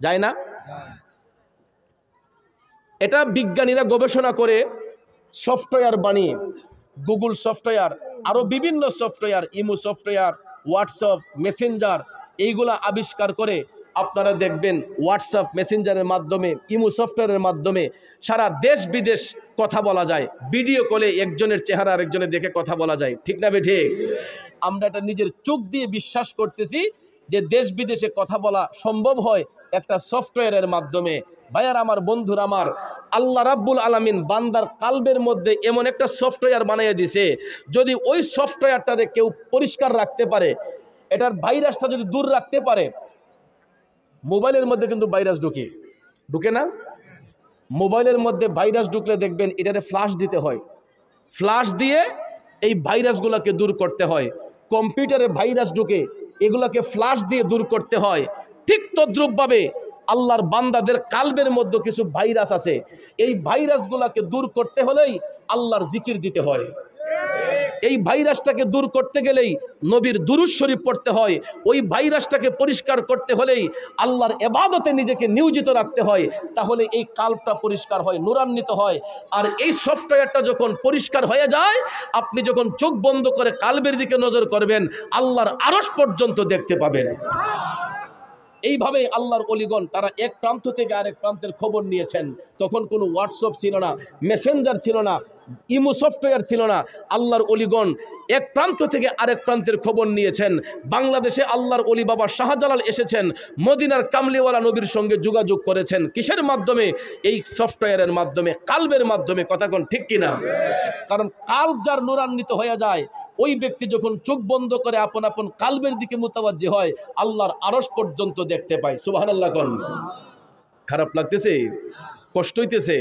যায় না? এটা বিজ্ঞানীরা গবেষণা করে সফটওয়্যার বানিয়ে, গুগল সফটওয়্যার, আরো বিভিন্ন software, imo software, WhatsApp, Messenger, এইগুলা আবিষ্কার করে আপনারা দেখবেন হোয়াটসঅ্যাপ মেসেঞ্জারের মাধ্যমে, ইমো সফটওয়্যারের মাধ্যমে সারা দেশ বিদেশ কথা বলা যায়। ভিডিও কলে একজনের চেহারা আরেকজনের দেখে কথা বলা যায়। ঠিক না বে ঠিক? আমরা এটা নিজের চোখ দিয়ে বিশ্বাস করতেছি যে দেশ বিদেশে কথা বলা সম্ভব হয় একটা সফটওয়্যারের মাধ্যমে। ভাইয়ার আমার, বন্ধুর আমার, আল্লাহ রাব্বুল আলামিন বান্দার কালবের মধ্যে এমন একটা সফটওয়্যার বানিয়ে দিছে, যদি ওই সফটওয়্যারটাতে কেউ পরিষ্কার রাখতে পারে, এটার ভাইরাসটা যদি দূর রাখতে পারে, মোবাইলের মধ্যে কিন্তু ভাইরাস ঢুকে না? মোবাইলের মধ্যে ভাইরাস ঢুকলে দেখবেন এটাতে ফ্লাশ দিতে হয়, ফ্লাশ দিয়ে এই ভাইরাসগুলোকে দূর করতে হয়। কম্পিউটারে ভাইরাস ঢুকে, এগুলোকে ফ্লাশ দিয়ে দূর করতে হয়। ঠিক তদ্রূপভাবে আল্লাহর বান্দাদের কালবের মধ্যে কিছু ভাইরাস আছে, এই ভাইরাসগুলোকে দূর করতে হলেই আল্লাহর জিকির দিতে হয়। এই ভাইরাসটাকে দূর করতে গেলেই নবীর দুরূদ শরীফ পড়তে হয়। ওই ভাইরাসটাকে পরিষ্কার করতে হলেই আল্লাহর ইবাদতে নিজেকে নিয়োজিত রাখতে হয়। তাহলে এই কালবটা পরিষ্কার হয়, নূরান্বিত হয়। আর এই সফটওয়্যারটা যখন পরিষ্কার হয়ে যায়, আপনি যখন চোখ বন্ধ করে কালবের দিকে নজর করবেন, আল্লাহর আরশ পর্যন্ত দেখতে পাবেন। এইভাবে আল্লাহর ওলিগণ তারা এক প্রান্ত থেকে আরেক প্রান্তের খবর নিয়েছেন। তখন কোনো হোয়াটসঅ্যাপ ছিল না, মেসেঞ্জার ছিল না, ইমো সফটওয়্যার ছিল না। আল্লাহর ওলিগণ এক প্রান্ত থেকে আরেক প্রান্তের খবর নিয়েছেন। বাংলাদেশে আল্লাহর ওলি বাবা শাহজালাল এসেছেন, মদিনার কামলিওয়ালা নবীর সঙ্গে যোগাযোগ করেছেন। কিসের মাধ্যমে? এই সফটওয়্যারের মাধ্যমে, কালবের মাধ্যমে। কথা কোন ঠিক কিনা? কারণ কালব যার নূরান্বিত হয়ে যায়, ওই ব্যক্তি যখন চোখ বন্ধ করে আপন আপন কালবের দিকে মুতাওয়াজ্জি হয়, আল্লাহর আরশ পর্যন্ত দেখতে পায়। সুবহানাল্লাহ কোন। খারাপ লাগতেছে? কষ্ট হইতেছে?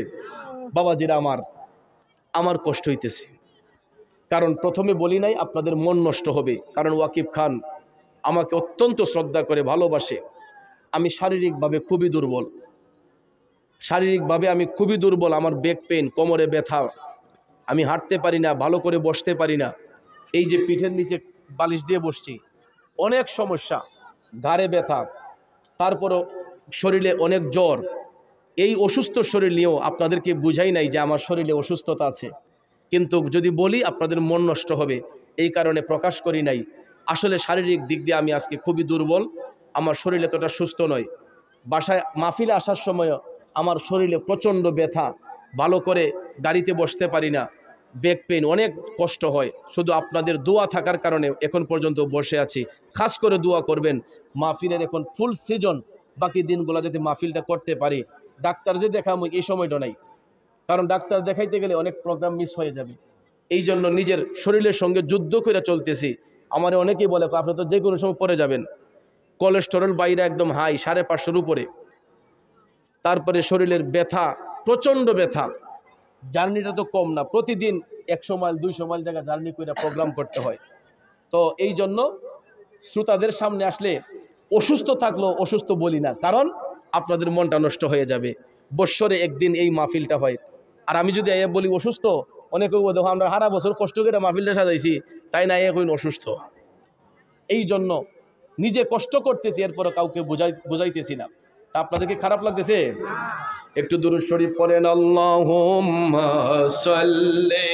বাবাজিরা আমার কষ্ট হইতেছে। কারণ প্রথমে বলি নাই আপনাদের মন নষ্ট হবে, কারণ ওয়াকিব খান আমাকে অত্যন্ত শ্রদ্ধা করে, ভালোবাসে। আমি শারীরিকভাবে খুবই দুর্বল, আমি খুবই দুর্বল। আমার ব্যাক পেইন, কোমরে ব্যথা, আমি হাঁটতে পারি না, ভালো করে বসতে পারি না। এই যে পিঠের নিচে বালিশ দিয়ে বসছি, অনেক সমস্যা, ঘাড়ে ব্যথা, তারপরও শরীরে অনেক জ্বর। এই অসুস্থ শরীর নিয়েও আপনাদেরকে বুঝাই নাই যে আমার শরীরে অসুস্থতা আছে, কিন্তু যদি বলি আপনাদের মন নষ্ট হবে, এই কারণে প্রকাশ করি নাই। আসলে শারীরিক দিক দিয়ে আমি আজকে খুবই দুর্বল, আমার শরীর এতটা সুস্থ নয়। বাসায় মাহফিলে আসার সময় আমার শরীরে প্রচণ্ড ব্যথা, ভালো করে গাড়িতে বসতে পারি না, ব্যাক পেইন, অনেক কষ্ট হয়। শুধু আপনাদের দোয়া থাকার কারণে এখন পর্যন্ত বসে আছি। খাস করে দোয়া করবেন, মাহফিলের এখন ফুল সিজন, বাকি দিনগুলো যাতে মাহফিলটা করতে পারি। ডাক্তার যে দেখাবো এই সময়টা নাই, কারণ ডাক্তার দেখাইতে গেলে অনেক প্রোগ্রাম মিস হয়ে যাবে। এই জন্য নিজের শরীরের সঙ্গে যুদ্ধ করে চলতেছি। আমার অনেকেই বলে আপনি তো যে কোনো সময় পড়ে যাবেন। কোলেস্টেরল বাইরে একদম হাই, 550-এর উপরে। তারপরে শরীরের ব্যথা, প্রচণ্ড ব্যথা। জার্নিটা তো কম না, প্রতিদিন 100 মাইল 200 মাইল জায়গা জার্নি করে প্রোগ্রাম করতে হয়। তো এই জন্য শ্রোতাদের সামনে আসলে অসুস্থ থাকলেও অসুস্থ বলি না, কারণ আপনাদের মনটা নষ্ট হয়ে যাবে। বৎসরে একদিন এই মাহফিলটা হয়, আর আমি যদি বলি অসুস্থ, অনেকে দেখো আমরা সারা বছর কষ্ট করে মাহফিলটা সাজাইছি, তাই না এখন অসুস্থ। এই জন্য নিজে কষ্ট করতেছি, এরপরে কাউকে বুঝাইতেছি না। তা আপনাদেরকে খারাপ লাগতেছে? একটু দুরূদ শরীফ পড়েন, আল্লাহুম্মা সাল্লি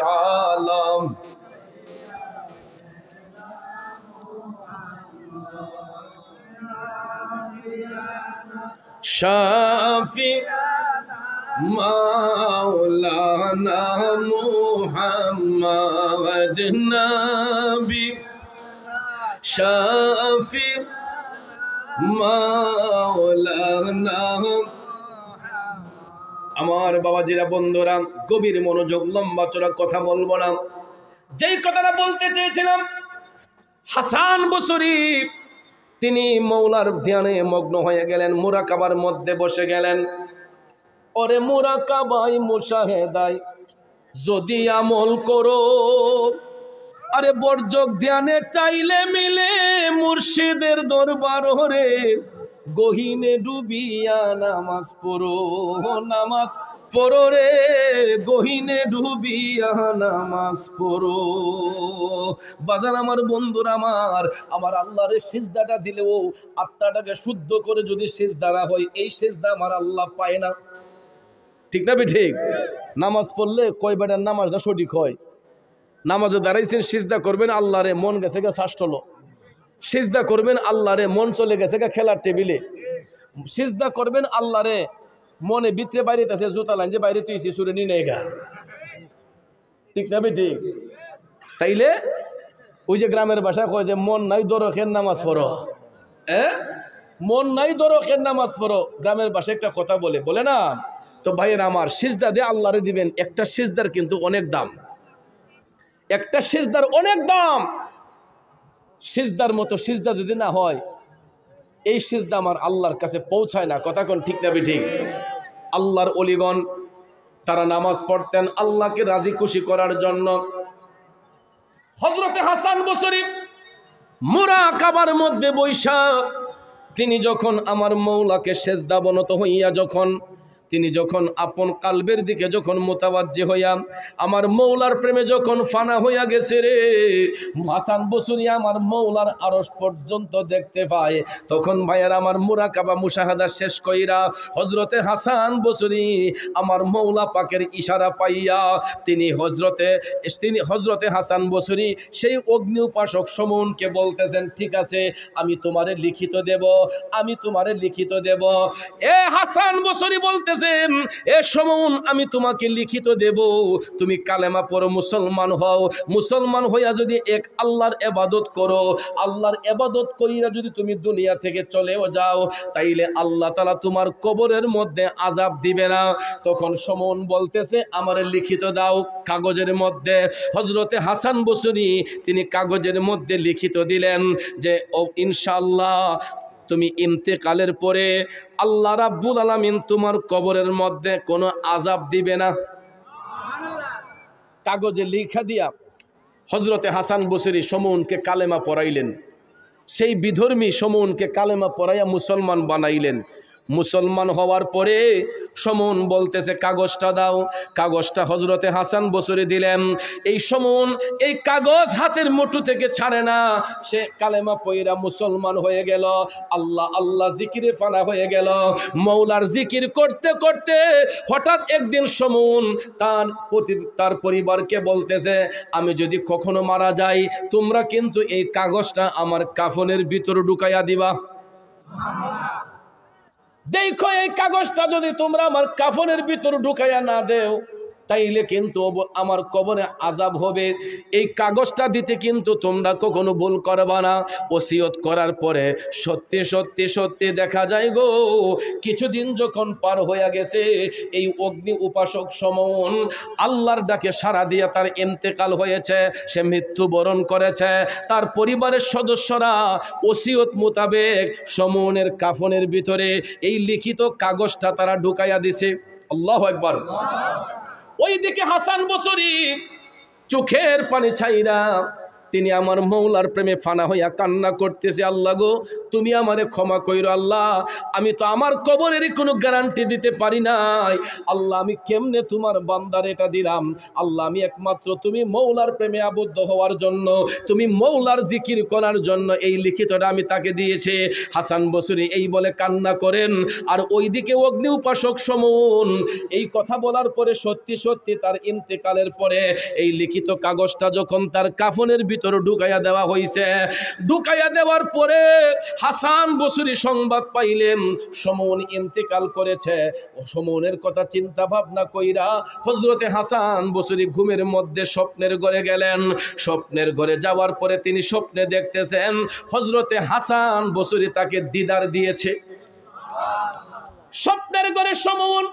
আলা শাফি মাওলানা মুহাম্মদ নবী শাফি মাওলানা। আমার বাবাজিরা, বন্ধুরা, গভীর মনোযোগ, লম্বা চড়া কথা বলবো না। যেই কথাটা বলতে চেয়েছিলাম, হাসান বসরি তিনি মৌলার ধ্যানে মগ্ন হয়ে গেলেন, মুরাকাবার মধ্যে বসে গেলেন। ওরে মুরাকাবাই মুশাহেদাই যদি আমল করো, আরে বর্জক ধ্যানে চাইলে মিলে মুর্শিদের দরবার হরে, গহিনে ডুবিয়া নামাজ পড়ো, নামাজ পড়ো রে, গহিনে ডুবিয়া নামাজ পড়ো। বাজার আমার বন্ধুরা, আমার আল্লাহর সিজদাটা দিলেও আত্মাটাকে শুদ্ধ করে যদি সিজদা না হয়, এই সিজদা আমার আল্লাহ পায় না। ঠিক না? ঠিক। নামাজ পড়লে কয় বেটার নামাজটা সঠিক হয়? নামাজে দাঁড়াইছেন, সিজদা করবেন আল্লাহরে, মন গেছে গা শাসল। সিজদা করবেন আল্লাহরে, মন চলে গেছে গা খেলার টেবিলে। সিজদা করবেন আল্লাহরে, মনে ভিতরে বাইরে আছে জুতা লাইন যে বাইরে তুই সুরে নিয়ে নেই গা। ঠিক না? ঠিক। তাইলে ওই যে গ্রামের ভাষা কয় যে মন নাই দরখের নামাজ পড়ো, মন নাই দরখের নামাজ পড়ো। গ্রামের ভাষায় একটা কথা বলে না? তো ভাইয়ের আমার, সিজদা দিয়ে আল্লাহরে দিবেন। একটা সিজদার কিন্তু অনেক দাম, একটা সিজদার অনেক দাম। সিজদার মতো সিজদা যদি না হয়, এই সিজদা আমার আল্লাহর কাছে পৌঁছায় না। কথা কোন ঠিক না? ঠিক। আল্লাহর ওলিগণ তারা নামাজ পড়তেন আল্লাহকে রাজি খুশি করার জন্য। হযরতে হাসান বসরি মুরাকাবার মধ্যে বৈশা তিনি যখন আমার মৌলাকে সেজদা বনত হইয়া তিনি যখন আপন কালবের দিকে যখন মোতাবাজ্জি হইয়া আমার মৌলার প্রেমে যখন ফানা হইয়া গেছে রে, হাসান বসরি আমার মৌলার আরশ পর্যন্ত দেখতে পায়। তখন ভাইয়ার আমার মুরাকাবা মুশাহাদা শেষ কইরা হযরতে হাসান বসরি আমার মৌলা পাকের ইশারা পাইয়া তিনি হযরতে হাসান বসরি সেই অগ্নি উপাসক সমুনকে বলতেছেন, ঠিক আছে, আমি তোমারে লিখিত দেব, আমি তোমারে লিখিত দেব। এ হাসান বসরি বলতেছেন, এ সমুন, আমি তোমাকে লিখিত দেব, তুমি কালেমা পড়ো, মুসলমান হও। মুসলমান হইয়া যদি এক আল্লাহর ইবাদত করো, আল্লাহর ইবাদত কইরা যদি তুমি দুনিয়া থেকে চলেও যাও, তাইলে আল্লাহ তাআলা তোমার কবরের মধ্যে আযাব দিবে না। তখন সমুন বলতেছে, আমারে লিখিত দাও কাগজের মধ্যে। হযরতে হাসান বসরি তিনি কাগজের মধ্যে লিখিত দিলেন যে ও ইনশাআল্লাহ তুমি ইন্তেকালের পরে আল্লাহ রাব্বুল আলামিন তোমার কবরের মধ্যে কোনো আযাব দিবে না। কাগজে লিখা দিয়া হযরতে হাসান বসরি সমুনকে কালেমা পড়াইলেন। সেই বিধর্মী সমুনকে কালেমা পড়াইয়া মুসলমান বানাইলেন। মুসলমান হওয়ার পরে সমুন বলতেছে, কাগজটা দাও। কাগজটা হযরতে হাসান বসরি দিলেন। এই সমুন এই কাগজ হাতের মুঠো থেকে ছাড়ে না। সে কালেমা পয়রা মুসলমান হয়ে গেল, আল্লাহ আল্লাহ জিকিরে ফানা হয়ে গেল। মৌলার জিকির করতে করতে হঠাৎ একদিন সমুন তার পরিবারকে বলতেছে, আমি যদি কখনো মারা যাই, তোমরা কিন্তু এই কাগজটা আমার কাফনের ভিতরে ঢুকাইয়া দিবা। দেখো, এই কাগজটা যদি তোমরা আমার কাফনের ভিতর ঢুকাইয়া না দেও, তাইলে কিন্তু আমার কবরে আযাব হবে। এই কাগজটা দিতে কিন্তু তোমরা কখনো ভুল করবা না। ওসিয়ত করার পরে সত্যি সত্যি সত্যি দেখা যায় গো, কিছুদিন যখন পার হয়ে গেছে, এই অগ্নি উপাসক সমন আল্লাহর ডাকে সাড়া দিয়া তার ইন্তেকাল হয়েছে, সে মৃত্যুবরণ করেছে। তার পরিবারের সদস্যরা ওসিয়ত মোতাবেক সমনের কাফনের ভিতরে এই লিখিত কাগজটা তারা ঢুকাইয়া দিছে। আল্লাহু আকবার। ওইদিকে হাসান বসরি চোখের পানি ছাইরা তিনি আমার মৌলার প্রেমে ফানা হইয়া কান্না করতেছে, আল্লাহ গো তুমি আমারে ক্ষমা কইরো আল্লাহ, আমি তো আমার কবরের কোনো গ্যারান্টি দিতে পারি নাই আল্লাহ, আমি কেমনে তোমার বান্দার এটা দিলাম আল্লাহ, আমি একমাত্র তুমি মৌলার প্রেমে আবদ্ধ হওয়ার জন্য, তুমি মৌলার জিকির করার জন্য এই লিখিতটা আমি তাকে দিয়েছি। হাসান বসরি এই বলে কান্না করেন। আর ওইদিকে অগ্নি উপাসক সমন এই কথা বলার পরে সত্যি সত্যি তার ইন্তেকালের পরে এই লিখিত কাগজটা যখন তার কাফনের ভিতর ঢুকাইয়া দেওয়া হয়েছে, ঢুকাইয়া দেওয়ার পরে হাসান বসরি সংবাদ পাইলেন সমন ইন্তেকাল করেছে। ও সমনের কথা চিন্তা ভাবনা কইরা হযরতে হাসান বসরি ঘুমের মধ্যে স্বপ্নের ঘরে গেলেন। স্বপ্নের ঘরে যাওয়ার পরে তিনি স্বপ্নে দেখতেছেন হযরতে হাসান বসরি তাকে দিদার দিয়েছে। স্বপ্নের ঘরে সমন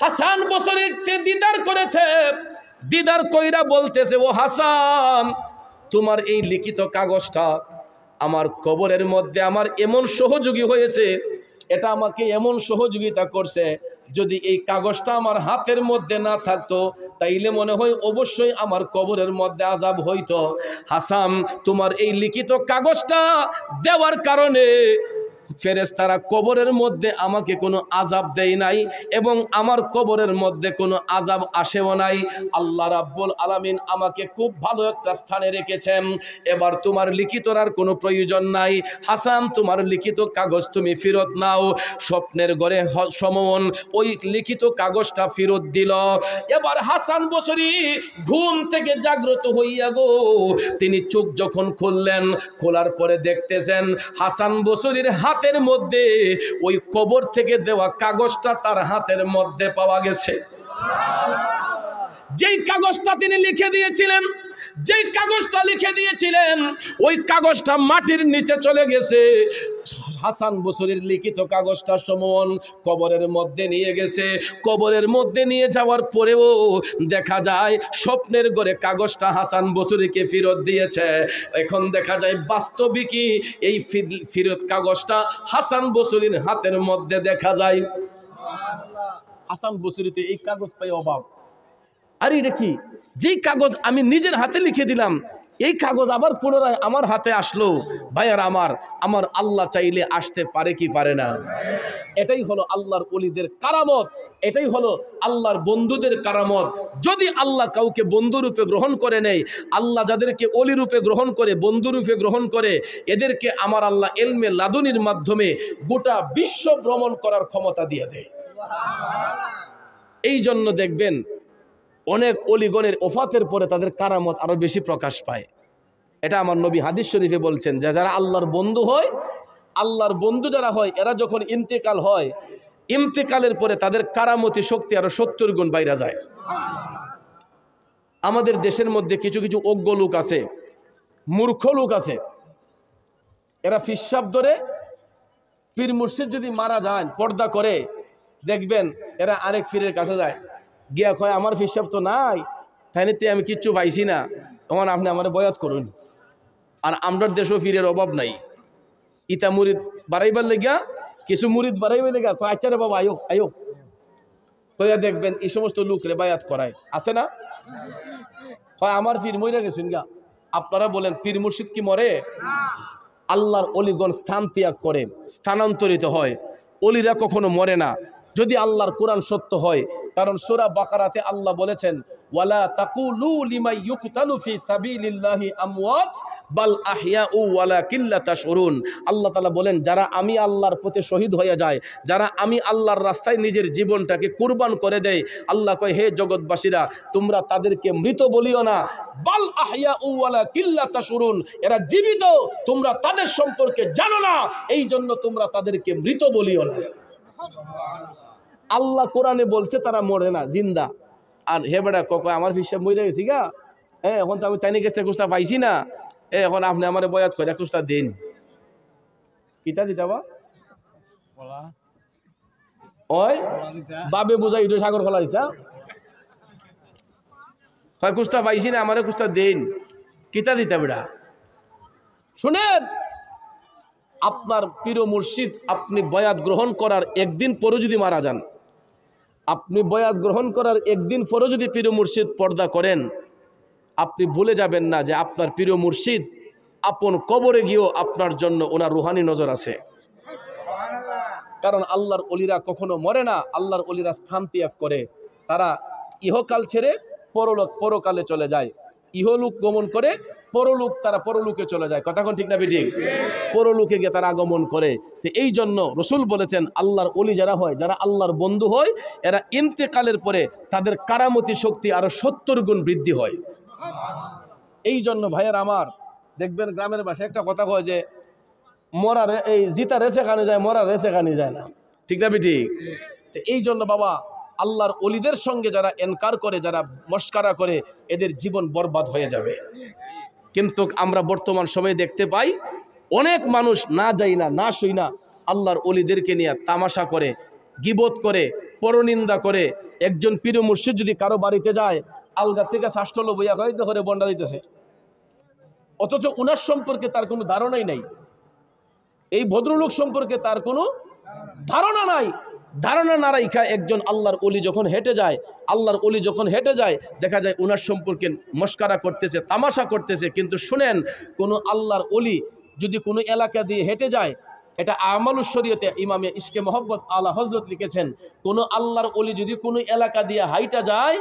হাসান বসরি সে দিদার করেছে। দিদার কইরা বলতেছে, ও হাসান তোমার এই লিখিত কাগজটা আমার কবরের মধ্যে আমার এমন সহযোগী হয়েছে, এটা আমাকে এমন সহযোগিতা করছে, যদি এই কাগজটা আমার হাতের মধ্যে না থাকতো তাইলে মনে হয় অবশ্যই আমার কবরের মধ্যে আযাব হইতো। হাসান তোমার এই লিখিত কাগজটা দেওয়ার কারণে ফেরেশতারা কবরের মধ্যে আমাকে কোনো আযাব দেয় নাই এবং আমার কবরের মধ্যে কোনো আযাব আসেও নাই। আল্লাহ রাব্বুল আলামিন আমাকে খুব ভালো একটা স্থানে রেখেছেন। এবার তোমার লিখিতর আর কোনো প্রয়োজন নাই। হাসান তোমার লিখিত কাগজ তুমি ফেরত নাও। স্বপ্নের ঘরে সমন ওই লিখিত কাগজটা ফেরত দিল। এবার হাসান বসরি ঘুম থেকে জাগ্রত হইয়া গো তিনি চোখ যখন খুললেন, খোলার পরে দেখতেছেন হাসান বসরির হাতের মধ্যে ওই কবর থেকে দেওয়া কাগজটা তার হাতের মধ্যে পাওয়া গেছে। যেই কাগজটা তিনি লিখে দিয়েছিলেন, যেই কাগজটা লিখে দিয়েছিলেন ওই কাগজটা মাটির নিচে চলে গেছে। হাসান বসরির লিখিত কাগজটা সমন কবরের মধ্যে নিয়ে গেছে। কবরের মধ্যে নিয়ে যাওয়ার পরেও দেখা যায় স্বপ্নের ঘরে কাগজটা হাসান বসরিকে ফেরত দিয়েছে। এখন দেখা যায় বাস্তবিকই এই ফেরত কাগজটা হাসান বসরির হাতের মধ্যে দেখা যায়। হাসান বসরিতে এই কাগজ পাই অভাব। আরে এটা কি, যেই কাগজ আমি নিজের হাতে লিখে দিলাম এই কাগজ আবার পুনরায় আমার হাতে আসলো। ভাইয়ার আমার আল্লাহ চাইলে আসতে পারে কি পারে না? এটাই হলো আল্লাহর ওলিদের কারামত, এটাই হলো আল্লাহর বন্ধুদের কারামত। যদি আল্লাহ কাউকে বন্ধুরূপে গ্রহণ করে নেয়, আল্লাহ যাদেরকে ওলি রূপে গ্রহণ করে, বন্ধুরূপে গ্রহণ করে, এদেরকে আমার আল্লাহ এলমে লাদুনির মাধ্যমে গোটা বিশ্ব ভ্রমণ করার ক্ষমতা দিয়ে দেয়। এই জন্য দেখবেন অনেক অলিগণের ওফাতের পরে তাদের কারামত আরো বেশি প্রকাশ পায়। এটা আমার নবী হাদিস শরীফে বলছেন যে যারা আল্লাহর বন্ধু হয়, আল্লাহর বন্ধু যারা হয় এরা যখন ইন্তেকাল হয়, ইন্তেকালের পরে তাদের কারামতি শক্তি আরো 70 গুণ বাইরে যায়। আমাদের দেশের মধ্যে কিছু কিছু অজ্ঞ লোক আছে, মূর্খ লোক আছে, এরা ফিসাব ধরে পীর মুর্শিদ যদি মারা যায় পর্দা করে, দেখবেন এরা আরেক পীরের কাছে যায়, গিয়া কয় আমার ফিসাব তো নাই, তাইতে আমি কিচ্ছু পাইছি না, তখন আপনি আমার বয়াত করুন। আর আমরার দেশও পীরের অভাব নাই। ইতা মুরিদ বাড়াইবার লেগা কিছু মুরিদ বাড়াইবার লেগা কয় আচ্ছা রে বাবা আয়ো আয়ো কইয়া দেখবেন এই সমস্ত লোকরে বায়াত করায় আছে না? হয় আমার পীর মইরা গেছেন গা। আপনারা বলেন পীর মুর্শিদ কি মরে? আল্লাহর অলিগণ স্থান ত্যাগ করে, স্থানান্তরিত হয়। অলিরা কখনো মরে না যদি আল্লাহর কোরআন সত্য হয়। কারণ সূরা বাকারাতে আল্লাহ বলেছেন ওয়ালা তাকুলু লিমান ইউকতালু ফি সাবিলিল্লাহি আমওয়াত বাল আহইয়াউ ওয়ালাকিন লা তাশউরুন। আল্লাহ তাআলা বলেন যারা আমি আল্লাহর পথে শহীদ হয়ে যায়, যারা আমি আল্লাহর রাস্তায় নিজের জীবনটাকে কুরবান করে দেয়, আল্লাহ কয় হে জগৎবাসীরা তোমরা তাদেরকে মৃত বলিও না, বাল আহইয়াউ ওয়ালাকিন লা তাশউরুন, এরা জীবিত, তোমরা তাদের সম্পর্কে জানো না, এই জন্য তোমরা তাদেরকে মৃত বলিও না। আল্লাহ কোরআনে বলছে তারা মরে না, জিন্দা। আর হে বেটা কয় আমার হিসাব মরে গেছি গা, এখন তো আমি তাইনি গেছে কুস্তা পাইছি না, এখন আপনি আমার বয়াত করে কুস্তা দিন, কিতা দিতাবা ওই বাবে বুঝাই ইটো সাগর খোলা দিতা, হয় কুস্তা পাইছি না আমার কুস্তা দিন, কিতা দিতা বেটা। শুনেন, আপনার পীর মুর্শিদ আপনি বয়াত গ্রহণ করার একদিন পরে যদি মারা যান, আপনি বয়াত গ্রহণ করার একদিন পরে যদি পীর মুর্শিদ পর্দা করেন, আপনি ভুলে যাবেন না যে আপনার প্রিয় মুর্শিদ আপন কবরে গিয়েও আপনার জন্য ওনার রুহানি নজর আছে। কারণ আল্লাহর ওলিরা কখনো মরে না, আল্লাহর ওলিরা স্থান ত্যাগ করে, তারা ইহকাল ছেড়ে পরকালে চলে যায়, ইহলোক গমন করে পরলোক, তারা পরলোকে চলে যায়। কথা কোন ঠিক না বেঠিক? পরলোকে গিয়ে তারা আগমন করে। তো এই জন্য রসুল বলেছেন আল্লাহর ওলি যারা হয়, যারা আল্লাহর বন্ধু হয়, এরা ইন্তেকালের পরে তাদের কারামতি শক্তি আরো 70 গুণ বৃদ্ধি হয়। এই জন্য ভাইয়ের আমার, দেখবেন গ্রামের ভাষায় একটা কথা কয় যে মরার এই জিতা রেসে খানি যায়, মরার রেসে খানি যায় না। ঠিক না বেঠিক? এই জন্য বাবা, আল্লাহর ওলিদের সঙ্গে যারা এনকার করে, যারা মস্কারা করে, এদের জীবন বরবাদ হয়ে যাবে। কিন্তু আমরা বর্তমান সময়ে দেখতে পাই অনেক মানুষ না যাই না, না শুই না, আল্লাহর ওলিদেরকে নিয়ে তামাশা করে, গীবত করে, পরনিন্দা করে। একজন পীর মুর্শিদ যদি কারো বাড়িতে যায়, আলগা থেকে শাস্ত্রল বইয়া করে করে বন্ডা দিতেছে, অথচ উনার সম্পর্কে তার কোনো ধারণাই নাই। এই ভদ্রলোক সম্পর্কে তার কোনো ধারণা নাই। ধারণা না রাখা একজন আল্লাহর ওলি যখন হেঁটে যায়, আল্লাহর ওলি যখন হেঁটে যায়, দেখা যায় উনার সম্পর্কে মস্কারা করতেছে, তামাশা করতেছে। কিন্তু শুনেন, কোনো আল্লাহর ওলি যদি কোনো এলাকা দিয়ে হেঁটে যায়, এটা আমালুস শরীয়তে ইমামে ইশকে মোহাম্মদ আলা হযরত লিখেছেন, কোনো আল্লাহর ওলি যদি কোনো এলাকা দিয়ে হাইটা যায়,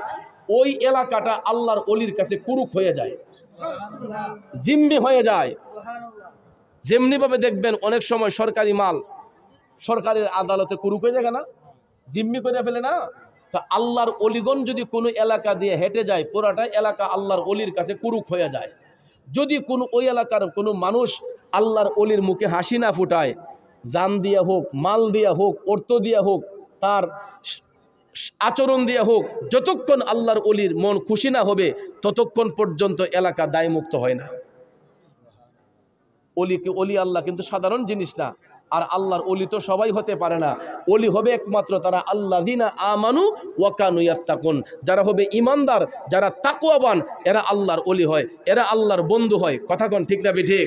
ওই এলাকাটা আল্লাহর ওলির কাছে কুরুক হয়ে যায়, জিম্মি হয়ে যায়। যেমনিভাবে দেখবেন অনেক সময় সরকারি মাল সরকারের আদালতে কুরুক হয়ে যায় না, জিম্মি করে ফেলে না। তা আল্লাহর অলিগণ যদি কোনো এলাকা দিয়ে হেঁটে যায়, পুরাটা এলাকা আল্লাহর অলির কাছে কুরুক হয়ে যায়। যদি কোনো ওই এলাকার কোনো মানুষ আল্লাহর অলির মুখে হাসি না ফুটায়, জান দিয়া হোক, মাল দিয়া হোক, অর্থ দিয়া হোক, তার আচরণ দিয়া হোক, যতক্ষণ আল্লাহর অলির মন খুশি না হবে, ততক্ষণ পর্যন্ত এলাকা দায়মুক্ত হয় না। অলি আল্লাহ কিন্তু সাধারণ জিনিস না। আর আল্লাহর ওলি তো সবাই হতে পারে না। ওলি হবে একমাত্র তারা আল্লাযিনা আমানু ওয়া কানু ইয়াত্তাকুন, যারা হবে ইমানদার, যারা তাকওয়াবান, এরা আল্লাহর ওলি হয়, এরা আল্লাহর বন্ধু হয়। কথা কোন ঠিক না বেঠিক?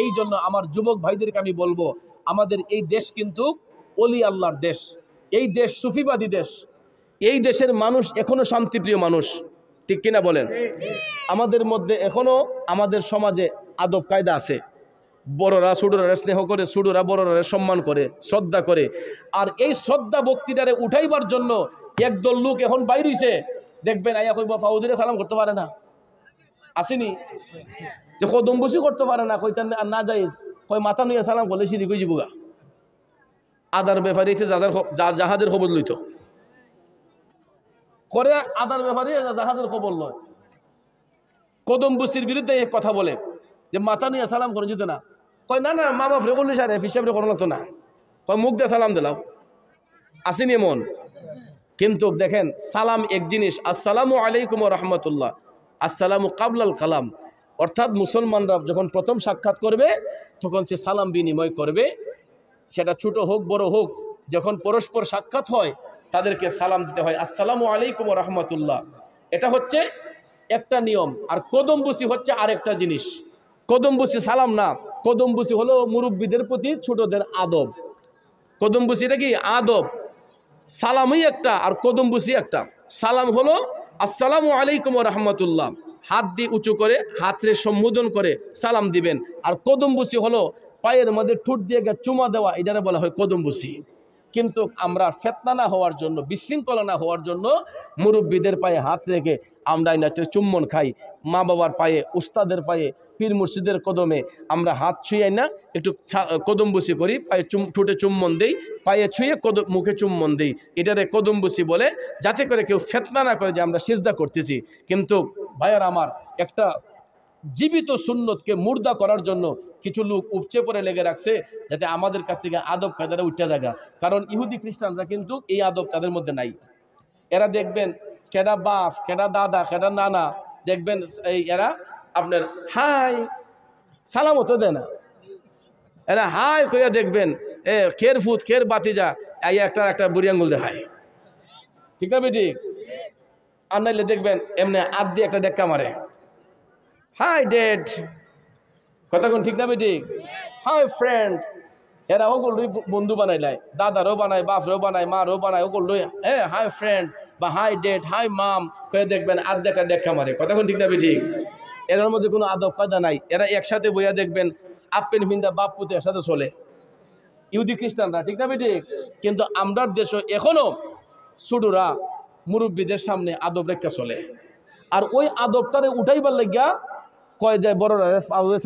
এই জন্য আমার যুবক ভাইদেরকে আমি বলবো, আমাদের এই দেশ কিন্তু ওলি আল্লাহর দেশ, এই দেশ সুফিবাদী দেশ, এই দেশের মানুষ এখনো শান্তিপ্রিয় মানুষ। ঠিক কিনা বলেন? আমাদের মধ্যে এখনো আমাদের সমাজে আদব কায়দা আছে। বড়রা ছোটরা স্নেহ করে, ছোটরা বড়রা সম্মান করে, শ্রদ্ধা করে। আর এই শ্রদ্ধা ভক্তিটারে উঠাইবার জন্য একদল লোক এখন বাইরেছে, দেখবেন আইয়া কইবা ফাউদিরে সালাম করতে পারে না, আসেনি? যে কদমবুসি করতে পারে না, কইতেন না যাইজ, কই মাথা নিয়ে সালাম করলে সিঁড়ি কই যাবুগা। আদার ব্যাপারে এসে জাহাজের খবর লইতো করে, আদার ব্যাপারে জাহাজের খবর লয়। কদমবুসির বিরুদ্ধে এক কথা বলে যে মাথা নিয়ে সালাম করে যেত না, কয় না না মা বাপ রে করলি সারে হিসাবে করা লাগতো না, কয় মুখ দিয়ে সালাম দিলাও, আসেনি এমন? কিন্তু দেখেন, সালাম এক জিনিস, আসসালামু আলাইকুম ওয়া রাহমাতুল্লাহ, আসসালামু কাবলাল কালাম। অর্থাৎ মুসলমানরা যখন প্রথম সাক্ষাৎ করবে, তখন সে সালাম বিনিময় করবে, সেটা ছোট হোক বড় হোক। যখন পরস্পর সাক্ষাৎ হয়, তাদেরকে সালাম দিতে হয়, আসসালামু আলাইকুম ওয়া রাহমাতুল্লাহ। এটা হচ্ছে একটা নিয়ম। আর কদমবুসি হচ্ছে আরেকটা জিনিস। কদমবুসি সালাম না, কদমবুসি হলো মুরব্বীদের প্রতি ছোটদের আদব। কদমবুসি এটা কি? আদব। সালামই একটা আর কদমবুসি একটা। সালাম হলো আসসালামু আলাইকুম ওয়া রাহমাতুল্লাহ, হাত দিয়ে উঁচু করে, হাতরে সম্বোধন করে সালাম দিবেন। আর কদমবুসি হলো পায়ের মধ্যে ঠোঁট দিয়ে চুমা দেওয়া, এটারে বলা হয় কদমবুসি। কিন্তু আমরা ফেতনা না হওয়ার জন্য, বিশৃঙ্খলা না হওয়ার জন্য মুরব্বীদের পায়ে হাত রেখে আমরা নাচে চুম্বন খাই, মা বাবার পায়ে, উস্তাদের পায়ে, পীর মুর্শিদের কদমে আমরা হাত ছুঁয়াই না, একটু কদমবুসি করি, পায়ে ঠোঁটে চুম্বন দেই, পায়ে ছুঁয়ে মুখে চুম্বন দেই, এটারে কদমবুসি বলে, যাতে করে কেউ ফেতনা না করে যে আমরা সিজদা করতেছি। কিন্তু ভাইয়ার আমার, একটা জীবিত সুন্নতকে মুর্দা করার জন্য কিছু লোক উপচে পড়ে লেগে রাখছে, যাতে আমাদের কাছ থেকে আদব কায়দাটা উঠে জায়গা। কারণ ইহুদি খ্রিস্টানরা কিন্তু এই আদব তাদের মধ্যে নাই। এরা দেখবেন কেডা বাপ, কেডা দাদা, কেডা নানা, দেখবেন এই এরা আপনার হাই সালামও তো দেয় না। এরা হাই কইয়া দেখবেন খের ফুট, খের বাতিজা, এই একটা বুড়ি আঙ্গুল দেখায়। ঠিক আছে ঠিক? আর নাইলে দেখবেন এমনি আদ দিয়ে একটা ডেক্কা মারে, হাই ডেড। কথা কোন ঠিক না ঠিক? Hi friend. এরা ওগুলোই বন্ধু বানাইলাই, দাদারও বানায়, বাপরেও বানায়, মারও বানায়, ওগুলোই হাই ফ্রেন্ড। বা হাই ডেড হাই মাম কয়ে দেখবেন আর্ধেকটা দেখা মারে, কথা কোন ঠিক না ঠিক? এর মধ্যে কোনো আদব কায়দা নাই। এরা একসাথে বইয়া দেখবেন আপেন ভিন্দা বাপ পুতে একসাথে চলে, ইহুদি খ্রিস্টানরা, ঠিক না ঠিক? কিন্তু আমরার দেশে এখনো ছোটরা মুরব্বীদের সামনে আদব রেখা চলে। আর ওই আদবটারে উঠাইবার লাগিয়া কয় যায় বড়রা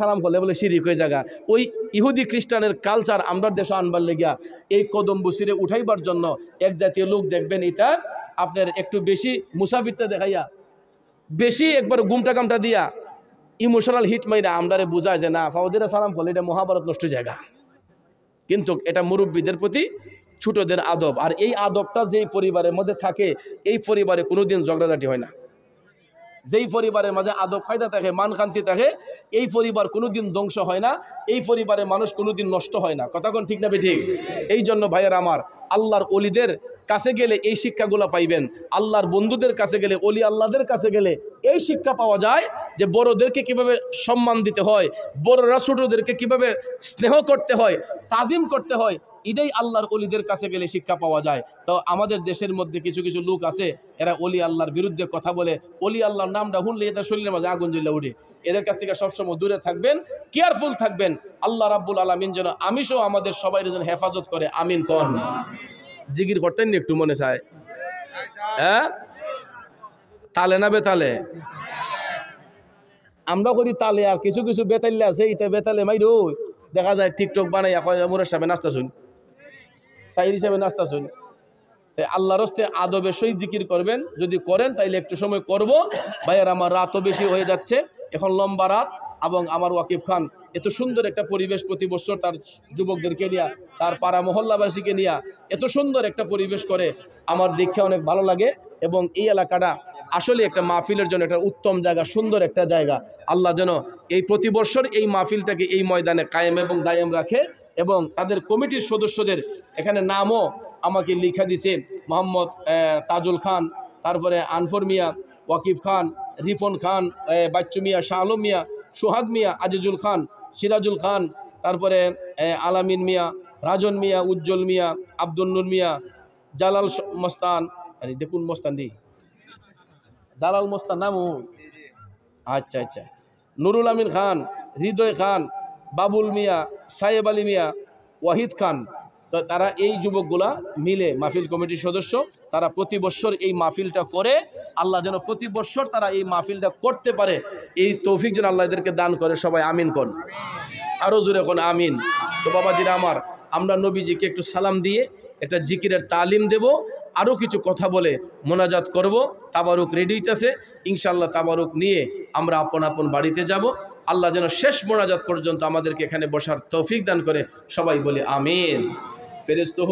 সালাম করলে বলে শিরিক হয়ে জায়গা। ওই ইহুদি খ্রিস্টানের কালচার আমরা দেশে আনবার লাগিয়া এই কদম বসিরে উঠাইবার জন্য এক জাতীয় লোক দেখবেন এটা আপনার একটু বেশি মুসাফিরটা দেখাইয়া বেশি একবার গুমটা গামটা দিয়া ইমোশনাল হিট মাইরা আমরারে বুঝায় যে না ফাউদিরা সালাম করলে এটা মহাভারত নষ্ট জায়গা। কিন্তু এটা মুরব্বীদের প্রতি ছোটদের আদব। আর এই আদবটা যেই পরিবারের মধ্যে থাকে এই পরিবারে কোনোদিন ঝগড়াঝাটি হয় না। যেই পরিবারের মাঝে আদব কায়দা থাকে, মানকান্তি থাকে, এই পরিবার কোনোদিন ধ্বংস হয় না, এই পরিবারের মানুষ কোনোদিন নষ্ট হয় না, কথা কোন ঠিক না ঠিক? এই জন্য ভাইয়ের আমার, আল্লাহর ওলিদের কাছে গেলে এই শিক্ষাগুলো পাইবেন, আল্লাহর বন্ধুদের কাছে গেলে, ওলি আল্লাহদের কাছে গেলে এই শিক্ষা পাওয়া যায় যে বড়দেরকে কিভাবে সম্মান দিতে হয়, বড়রা ছোটদেরকে কিভাবে স্নেহ করতে হয়, তাজিম করতে হয়, এটাই আল্লাহর ওলিদের কাছে গেলে শিক্ষা পাওয়া যায়। তো আমাদের দেশের মধ্যে কিছু কিছু লোক আছে এরা ওলি আল্লাহর বিরুদ্ধে কথা বলে, ওলি আল্লাহর নামটা শুনলে এদের শরীরের মাঝে আগুন জ্বলে উঠে। এদের কাছ থেকে সবসময় দূরে থাকবেন, কেয়ারফুল থাকবেন। আল্লাহ রাব্বুল আলামিন যেন আমি সহ আমাদের সবাই যেন হেফাজত করে, আমিন কোন। জিকির করতেন না একটু মনে চায়? হ্যাঁ, তালে না বেতালে? আমরা করি তালে, আর কিছু কিছু বেতাল্লে আছে এটা বেতালে মাইরো দেখা যায় টিকটক বানাই মুরের সামনে নাস্তা শুন, তাই হিসাবে নাস্তা শুন। তাই আল্লাহর হস্তে আদবের সহিত জিকির করবেন, যদি করেন তাইলে একটু সময় করব। ভাইয়ার আমার রাতও বেশি হয়ে যাচ্ছে, এখন লম্বা রাত, এবং আমার ওয়াকিব খান এত সুন্দর একটা পরিবেশ প্রতি বছর তার যুবকদেরকে নিয়ে, তার পাড়া মহল্লাবাসীকে নিয়ে এত সুন্দর একটা পরিবেশ করে, আমার দেখে অনেক ভালো লাগে। এবং এই এলাকাটা আসলে একটা মাহফিলের জন্য একটা উত্তম জায়গা, সুন্দর একটা জায়গা। আল্লাহ যেন এই প্রতি বছর এই মাহফিলটাকে এই ময়দানে কায়েম এবং দায়েম রাখে। এবং তাদের কমিটির সদস্যদের এখানে নামও আমাকে লিখা দিছে, মোহাম্মদ তাজুল খান, তারপরে আনফর মিয়া, ওয়াকিব খান, রিফন খান, বাচ্চু মিয়া, শাহ আলম মিয়া, সোহাগ মিয়া, আজিজুল খান, সিরাজুল খান, তারপরে আলামিন মিয়া, রাজন মিয়া, উজ্জ্বল মিয়া, আব্দুল নূর মিয়া, জালাল মস্তান, আরে দেখুন মস্তান দি জালাল মস্তান নাম, আচ্ছা আচ্ছা, নুরুল আমিন খান, হৃদয় খান, বাবুল মিয়া, সাহেব আলী মিয়া, ওয়াহিদ খান। তো তারা এই যুবকগুলা মিলে মাহফিল কমিটির সদস্য, তারা প্রতি বছর এই মাহফিলটা করে। আল্লাহ যেন প্রতি বছর তারা এই মাহফিলটা করতে পারে, এই তৌফিক যেন আল্লাহ এদেরকে দান করে। সবাই আমিন কোন, আরও জোরে কোন আমিন। তো বাবাজিরা আমার, আমরা নবীজিকে একটু সালাম দিয়ে একটা জিকিরের তালিম দেব, আরও কিছু কথা বলে মোনাজাত করব। তাবারুক রেডি হইতেছে, ইনশাআল্লাহ তাবারুক নিয়ে আমরা আপন আপন বাড়িতে যাব। আল্লাহ যেন শেষ মোনাজাত পর্যন্ত আমাদেরকে এখানে বসার তৌফিক দান করে। সবাই বলে আমিন। ফেরেশতা